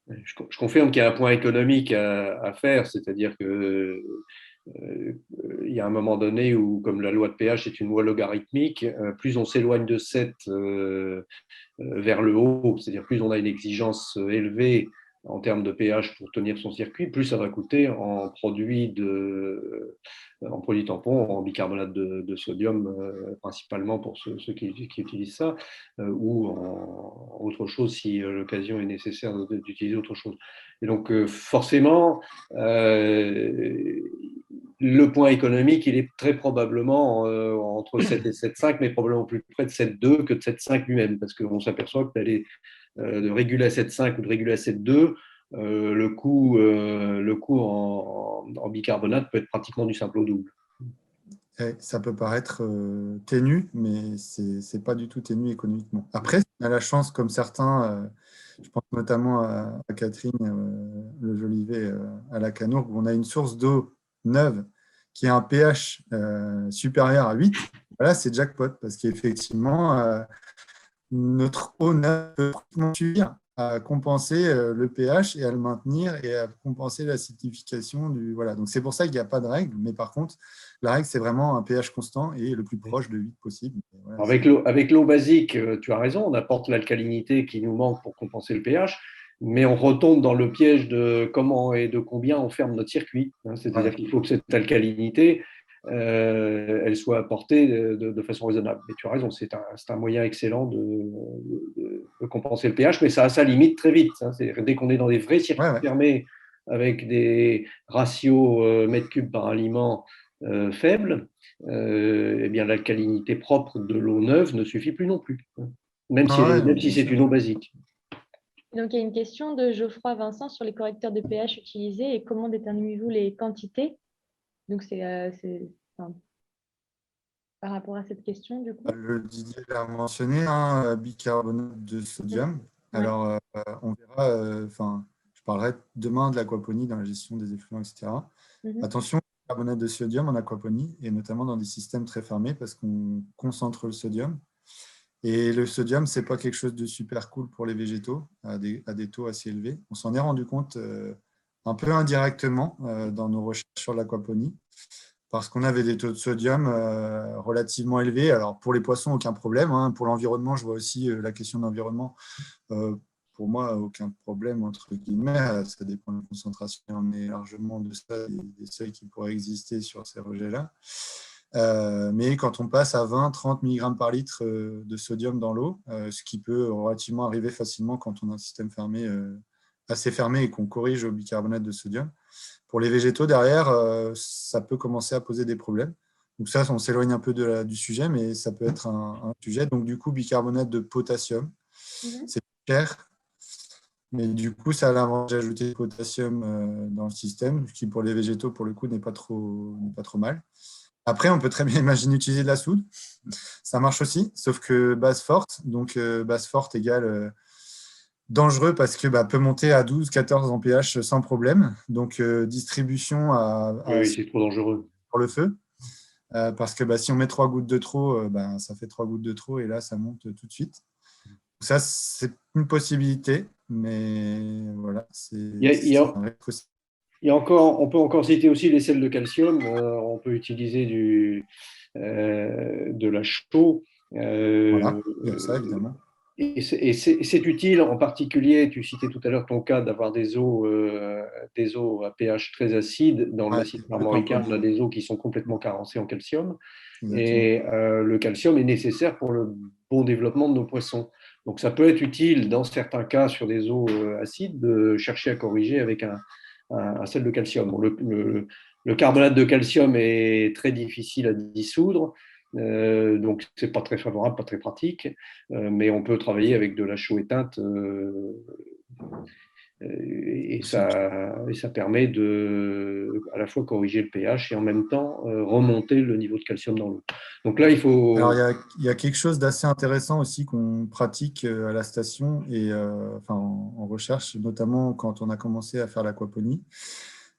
Je confirme qu'il y a un point économique à faire, c'est-à-dire que il y a un moment donné où, comme la loi de pH est une loi logarithmique, plus on s'éloigne de 7 vers le haut, c'est-à-dire plus on a une exigence élevée en termes de pH pour tenir son circuit, plus ça va coûter en produits tampons, en bicarbonate de sodium, principalement pour ceux qui utilisent ça, ou en autre chose si l'occasion est nécessaire d'utiliser autre chose. Et donc, forcément, le point économique, il est très probablement entre 7 et 7,5, mais probablement plus près de 7,2 que de 7,5 lui-même, parce qu'on s'aperçoit que d'aller de réguler à 7,5 ou de réguler à 7,2, le coût en bicarbonate peut être pratiquement du simple au double. Et ça peut paraître ténu, mais ce n'est pas du tout ténu économiquement. Après, on a la chance, comme certains, je pense notamment à Catherine Le Jolivet à la Canourgue, où on a une source d'eau neuve qui a un pH supérieur à 8. Voilà, c'est jackpot, parce qu'effectivement, notre eau neuve peut suffire à compenser le pH et à le maintenir et à compenser l'acidification du. Voilà. Donc c'est pour ça qu'il n'y a pas de règle, mais par contre, la règle, c'est vraiment un pH constant et le plus proche de 8 possible. Voilà, avec l'eau basique, tu as raison, on apporte l'alcalinité qui nous manque pour compenser le pH, mais on retombe dans le piège de comment et de combien on ferme notre circuit. C'est-à-dire qu'il faut que cette alcalinité, elle soit apportée de façon raisonnable. Mais tu as raison, c'est un moyen excellent de compenser le pH, mais ça a sa limite très vite. Dès qu'on est dans des vrais circuits fermés avec des ratios mètres cubes par aliment faibles, eh bien l'alcalinité propre de l'eau neuve ne suffit plus non plus, même si c'est une eau basique. Donc, il y a une question de Geoffroy Vincent sur les correcteurs de pH utilisés et comment déterminez-vous les quantités. Donc, c'est par rapport à cette question, du coup. Le Didier l'a mentionné, bicarbonate de sodium. Ouais. Alors, on verra, je parlerai demain de l'aquaponie dans la gestion des effluents, etc. Attention, bicarbonate de sodium en aquaponie, et notamment dans des systèmes très fermés parce qu'on concentre le sodium. Et le sodium, ce n'est pas quelque chose de super cool pour les végétaux à des taux assez élevés. On s'en est rendu compte un peu indirectement dans nos recherches sur l'aquaponie, parce qu'on avait des taux de sodium relativement élevés. Alors, pour les poissons, aucun problème. Hein. Pour l'environnement, je vois aussi la question d'environnement. Pour moi, aucun problème, entre guillemets. Ça dépend de la concentration. On est largement de ça, des seuils qui pourraient exister sur ces rejets-là. Mais quand on passe à 20-30 mg par litre de sodium dans l'eau, ce qui peut relativement arriver facilement quand on a un système fermé, assez fermé et qu'on corrige au bicarbonate de sodium, pour les végétaux derrière, ça peut commencer à poser des problèmes. Donc ça, on s'éloigne un peu du sujet, mais ça peut être un sujet. Donc du coup, bicarbonate de potassium, c'est cher, mais du coup, ça a l'avantage d'ajouter du potassium dans le système, ce qui pour les végétaux, pour le coup, n'est pas trop mal. Après, on peut très bien imaginer utiliser de la soude. Ça marche aussi, sauf que base forte. Donc, base forte égale dangereux parce que peut monter à 12-14 en pH sans problème. Donc, distribution oui, c'est trop dangereux. Pour le feu. Parce que si on met 3 gouttes de trop, ça fait 3 gouttes de trop et là, ça monte tout de suite. Donc, ça, c'est une possibilité, mais voilà, un risque aussi. On peut encore citer aussi les sels de calcium. On peut utiliser de la chaux. Voilà, il y a ça, évidemment. Et c'est utile, en particulier, tu citais tout à l'heure ton cas d'avoir des eaux à pH très acide. Dans le massif armoricain, on a des eaux qui sont complètement carencées en calcium. Exactement. Et le calcium est nécessaire pour le bon développement de nos poissons. Donc, ça peut être utile, dans certains cas, sur des eaux acides, de chercher à corriger avec un sel de calcium. Bon, le carbonate de calcium est très difficile à dissoudre. Donc, ce n'est pas très favorable, pas très pratique, mais on peut travailler avec de la chaux éteinte et ça permet de à la fois corriger le pH et en même temps remonter le niveau de calcium dans l'eau. Donc là, il faut… Alors, il y a quelque chose d'assez intéressant aussi qu'on pratique à la station et en recherche, notamment quand on a commencé à faire l'aquaponie.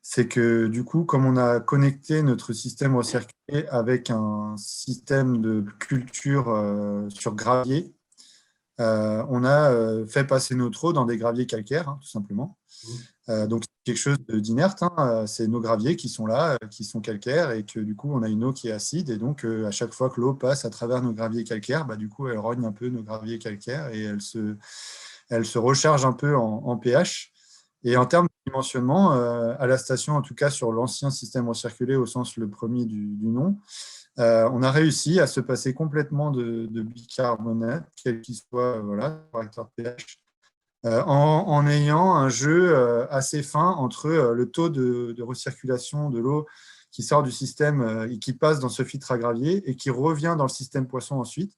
C'est que du coup, comme on a connecté notre système recirculé avec un système de culture sur gravier, on a fait passer notre eau dans des graviers calcaires, tout simplement. Donc, c'est quelque chose d'inerte. C'est nos graviers qui sont là, qui sont calcaires, et que du coup, on a une eau qui est acide. Et donc, à chaque fois que l'eau passe à travers nos graviers calcaires, du coup, elle rogne un peu nos graviers calcaires et elle se recharge un peu en pH. Et en termes de dimensionnement, à la station, en tout cas sur l'ancien système recirculé au sens le premier du nom, on a réussi à se passer complètement de bicarbonate, quel qu'il soit, correcteur pH, en ayant un jeu assez fin entre le taux de recirculation de l'eau qui sort du système et qui passe dans ce filtre à gravier et qui revient dans le système poisson ensuite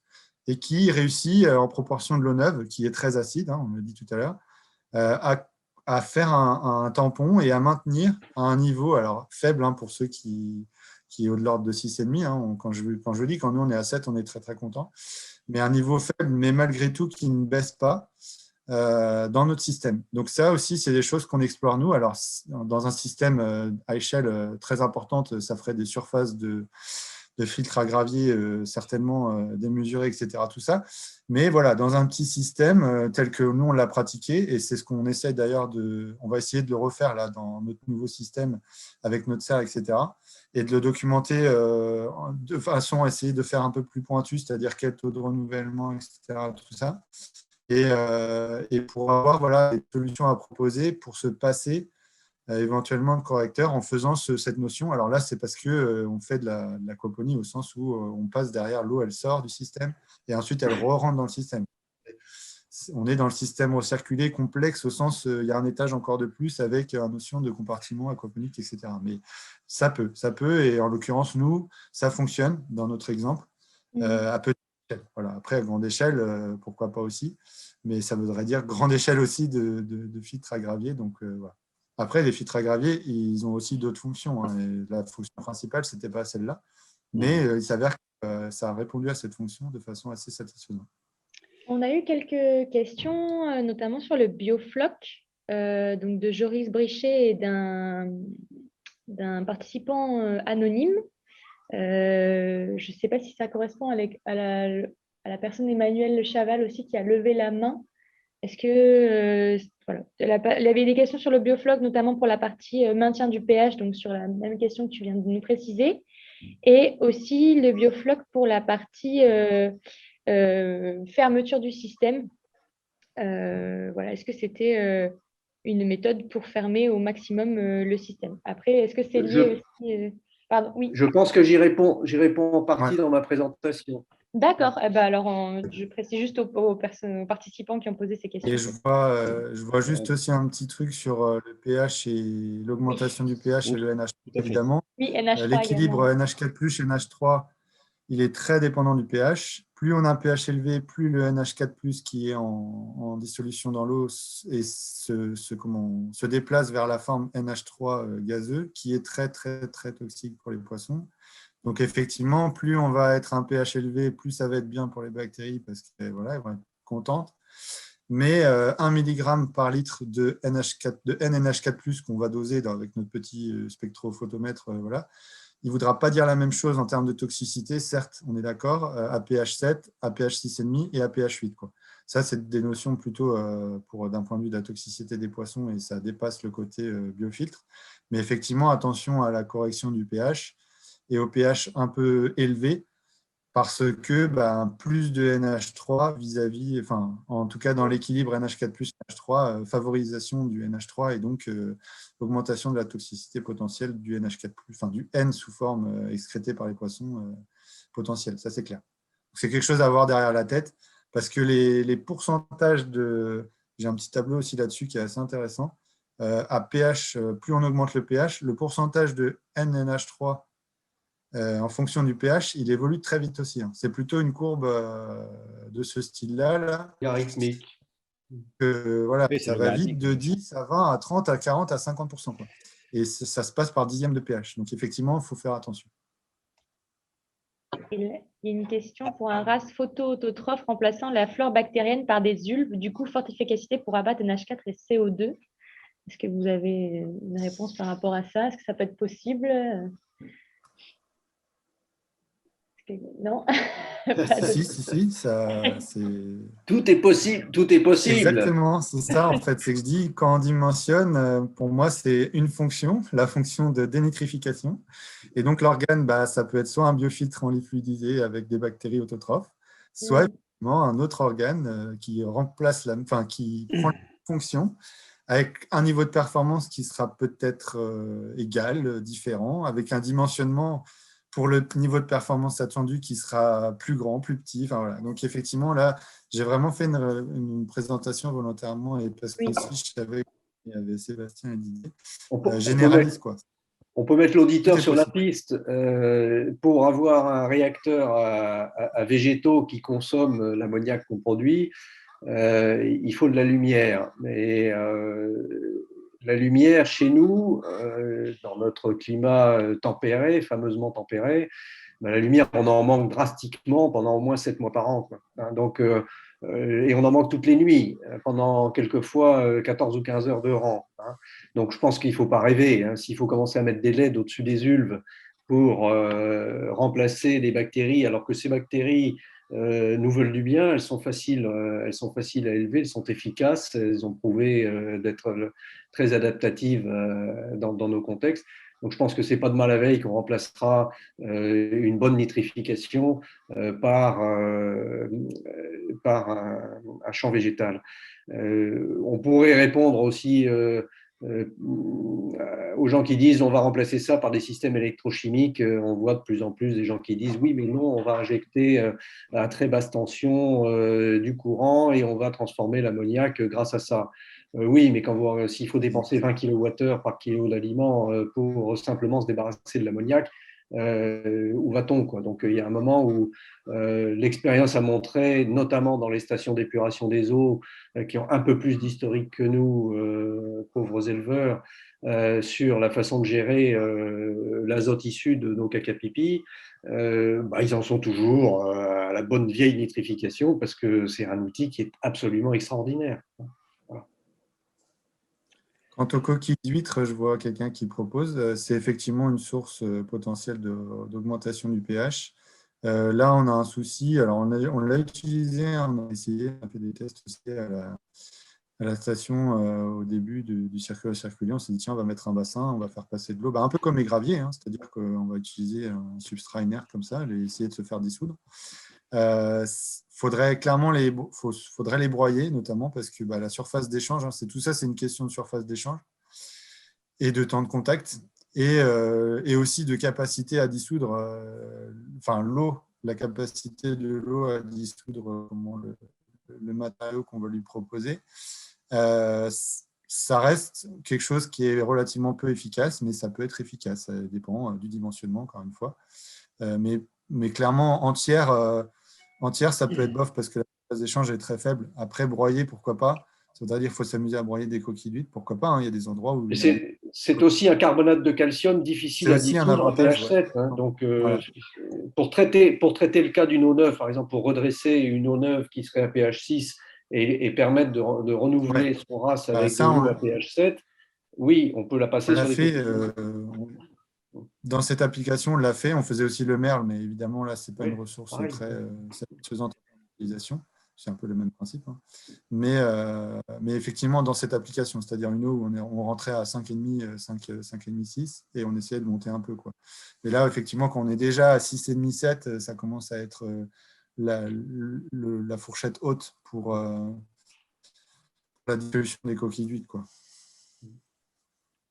et qui réussit en proportion de l'eau neuve, qui est très acide, on l'a dit tout à l'heure, à faire un tampon et à maintenir à un niveau alors faible pour ceux qui est au de l'ordre de 6,5. Quand je dis quand nous on est à 7, on est très très content. Mais un niveau faible, mais malgré tout qui ne baisse pas dans notre système. Donc ça aussi, c'est des choses qu'on explore nous. Alors dans un système à échelle très importante, ça ferait des surfaces de filtres à gravier certainement démesurés, etc. Tout ça. Mais voilà, dans un petit système tel que nous, on l'a pratiqué, et c'est ce qu'on essaie d'ailleurs on va essayer de le refaire là, dans notre nouveau système avec notre serre, etc. Et de le documenter de façon à essayer de faire un peu plus pointu, c'est-à-dire quel taux de renouvellement, etc. Tout ça. Et pour avoir des solutions à proposer pour se passer éventuellement de correcteur en faisant cette notion. Alors là, c'est parce qu'on fait de l'aquaponie au sens où on passe derrière l'eau, elle sort du système et ensuite elle rentre dans le système. On est dans le système recirculé complexe au sens il y a un étage encore de plus avec une notion de compartiment aquaponique, etc. Mais ça peut, et en l'occurrence, nous, ça fonctionne dans notre exemple à petite échelle. Voilà. Après, à grande échelle, pourquoi pas aussi, mais ça voudrait dire grande échelle aussi de filtres à gravier. Donc, voilà. Après, les filtres à gravier, ils ont aussi d'autres fonctions. Et la fonction principale, ce n'était pas celle-là. Mais il s'avère que ça a répondu à cette fonction de façon assez satisfaisante. On a eu quelques questions, notamment sur le biofloc, donc de Joris Brichet et d'un d'un participant anonyme. Je ne sais pas si ça correspond à la personne Emmanuel Chaval aussi qui a levé la main. Est-ce que, voilà, il y avait des questions sur le biofloc, notamment pour la partie maintien du pH, donc sur la même question que tu viens de nous préciser, et aussi le biofloc pour la partie fermeture du système. Voilà, est-ce que c'était une méthode pour fermer au maximum le système? Après, est-ce que c'est lié aussi… Pardon, oui. Je pense que j'y réponds en partie dans ma présentation. D'accord. Eh ben alors, je précise juste aux participants qui ont posé ces questions. Et je vois juste aussi un petit truc sur le pH et l'augmentation du pH et le NH3, évidemment. Oui, NH3 l'équilibre également. NH4+, NH3, il est très dépendant du pH. Plus on a un pH élevé, plus le NH4+, qui est en dissolution dans l'eau et se déplace vers la forme NH3 gazeux, qui est très, très, très toxique pour les poissons. Donc, effectivement, plus on va être un pH élevé, plus ça va être bien pour les bactéries parce qu'elles vont être contentes. Mais 1 mg par litre de NNH4+, qu'on va doser avec notre petit spectrophotomètre, voilà, il ne voudra pas dire la même chose en termes de toxicité, certes, on est d'accord, à pH 7, à pH 6,5 et à pH 8. Quoi. Ça, c'est des notions plutôt d'un point de vue de la toxicité des poissons et ça dépasse le côté biofiltre. Mais effectivement, attention à la correction du pH et au pH un peu élevé parce que plus de NH3 vis-à-vis, enfin, en tout cas dans l'équilibre NH4+, NH3, favorisation du NH3 et donc augmentation de la toxicité potentielle du NH4+, enfin du N sous forme excrétée par les poissons potentielle, ça c'est clair. C'est quelque chose à avoir derrière la tête parce que les pourcentages de… J'ai un petit tableau aussi là-dessus qui est assez intéressant. À pH, plus on augmente le pH, le pourcentage de NNH3 en fonction du pH, il évolue très vite aussi. C'est plutôt une courbe de ce style-là. Logarithmique. Voilà, ça va vite de 10 à 20, à 30, à 40, à 50%. Quoi. Et ça se passe par dixième de pH. Donc, effectivement, il faut faire attention. Il y a une question pour un RAS photo-autotrophe remplaçant la flore bactérienne par des ulves, du coup, forte efficacité pour abattre NH4 et CO2. Est-ce que vous avez une réponse par rapport à ça? Est-ce que ça peut être possible? Non. Si, ça, tout est possible, tout est possible. Exactement, c'est ça en fait. C'est que je dis, quand on dimensionne, pour moi, c'est une fonction, la fonction de dénitrification. Et donc, l'organe, ça peut être soit un biofiltre en lit fluidisé avec des bactéries autotrophes, soit effectivement un autre organe qui remplace qui prend la fonction avec un niveau de performance qui sera peut-être égal, différent, avec un dimensionnement pour le niveau de performance attendu qui sera plus grand, plus petit. Enfin, voilà. Donc, effectivement, là, j'ai vraiment fait une présentation volontairement et parce que aussi, je savais qu'il y avait Sébastien et Didier. Généraliste, quoi. On peut mettre l'auditeur sur la piste. Pour avoir un réacteur à végétaux qui consomme l'ammoniac qu'on produit, il faut de la lumière. Mais la lumière, chez nous, dans notre climat tempéré, fameusement tempéré, la lumière, on en manque drastiquement pendant au moins 7 mois par an. Quoi. Donc, et on en manque toutes les nuits, pendant quelquefois 14 ou 15 heures de rang. Donc, je pense qu'il ne faut pas rêver. S'il faut commencer à mettre des LED au-dessus des ulves pour remplacer des bactéries, alors que ces bactéries nous veulent du bien, elles sont faciles à élever, elles sont efficaces, elles ont prouvé d'être très adaptatives dans nos contextes. Donc, je pense que ce n'est pas demain la veille qu'on remplacera une bonne nitrification par un champ végétal. On pourrait répondre aussi aux gens qui disent on va remplacer ça par des systèmes électrochimiques. On voit de plus en plus des gens qui disent oui, mais non, on va injecter à très basse tension du courant et on va transformer l'ammoniac grâce à ça. Oui, mais s'il faut dépenser 20 kWh par kilo d'aliment pour simplement se débarrasser de l'ammoniac, où va-t-on, quoi? Donc, il y a un moment où l'expérience a montré, notamment dans les stations d'épuration des eaux, qui ont un peu plus d'historique que nous, pauvres éleveurs, sur la façon de gérer l'azote issu de nos caca-pipi, ils en sont toujours à la bonne vieille nitrification parce que c'est un outil qui est absolument extraordinaire. Voilà. Quant aux coquilles d'huîtres, je vois quelqu'un qui propose, c'est effectivement une source potentielle d'augmentation du pH. Là, on a un souci. Alors, on l'a utilisé, on a essayé, on a fait des tests aussi à la station au début du circuit circuler. On s'est dit, tiens, on va mettre un bassin, on va faire passer de l'eau, un peu comme les graviers, hein, c'est-à-dire qu'on va utiliser un substrat inerte comme ça et essayer de se faire dissoudre. Faudrait clairement faudrait les broyer, notamment parce que la surface d'échange, tout ça, c'est une question de surface d'échange et de temps de contact et aussi de capacité à dissoudre, l'eau, la capacité de l'eau à dissoudre le matériau qu'on va lui proposer. Ça reste quelque chose qui est relativement peu efficace, mais ça peut être efficace. Ça dépend du dimensionnement, encore une fois. Mais clairement, entière, ça peut être bof parce que la surface d'échange est très faible. Après, broyer, pourquoi pas. C'est-à-dire qu'il faut s'amuser à broyer des coquilles d'huîtres, pourquoi pas. Il y a des endroits où… C'est aussi un carbonate de calcium difficile à dissoudre à pH 7. Hein. Donc, voilà. pour traiter le cas d'une eau neuve, par exemple, pour redresser une eau neuve qui serait à pH 6 et permettre de renouveler son RAS avec de l'eau à pH 7, oui, on peut la passer sur les coquilles. Dans cette application, on l'a fait. On faisait aussi le merle, mais évidemment, là, ce n'est pas une ressource très satisfaisante d'utilisation. C'est un peu le même principe. Hein. Mais effectivement, dans cette application, c'est-à-dire une eau où on rentrait à 5,5, 5,5, 6, et on essayait de monter un peu. Quoi. Et là, effectivement, quand on est déjà à 6,5, 7, ça commence à être la fourchette haute pour la dissolution des coquilles d'huîtres, quoi.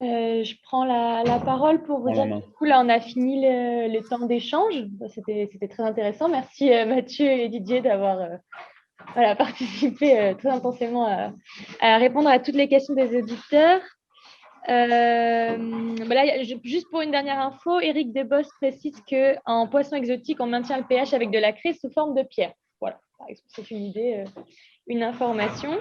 Je prends la parole pour vous dire que du coup, là, on a fini le temps d'échange. C'était très intéressant. Merci Mathieu et Didier d'avoir participé très intensément à répondre à toutes les questions des auditeurs. Juste pour une dernière info, Eric Desbosses précise qu'en poisson exotique, on maintient le pH avec de la craie sous forme de pierre. Voilà, par exemple, c'est une idée, une information.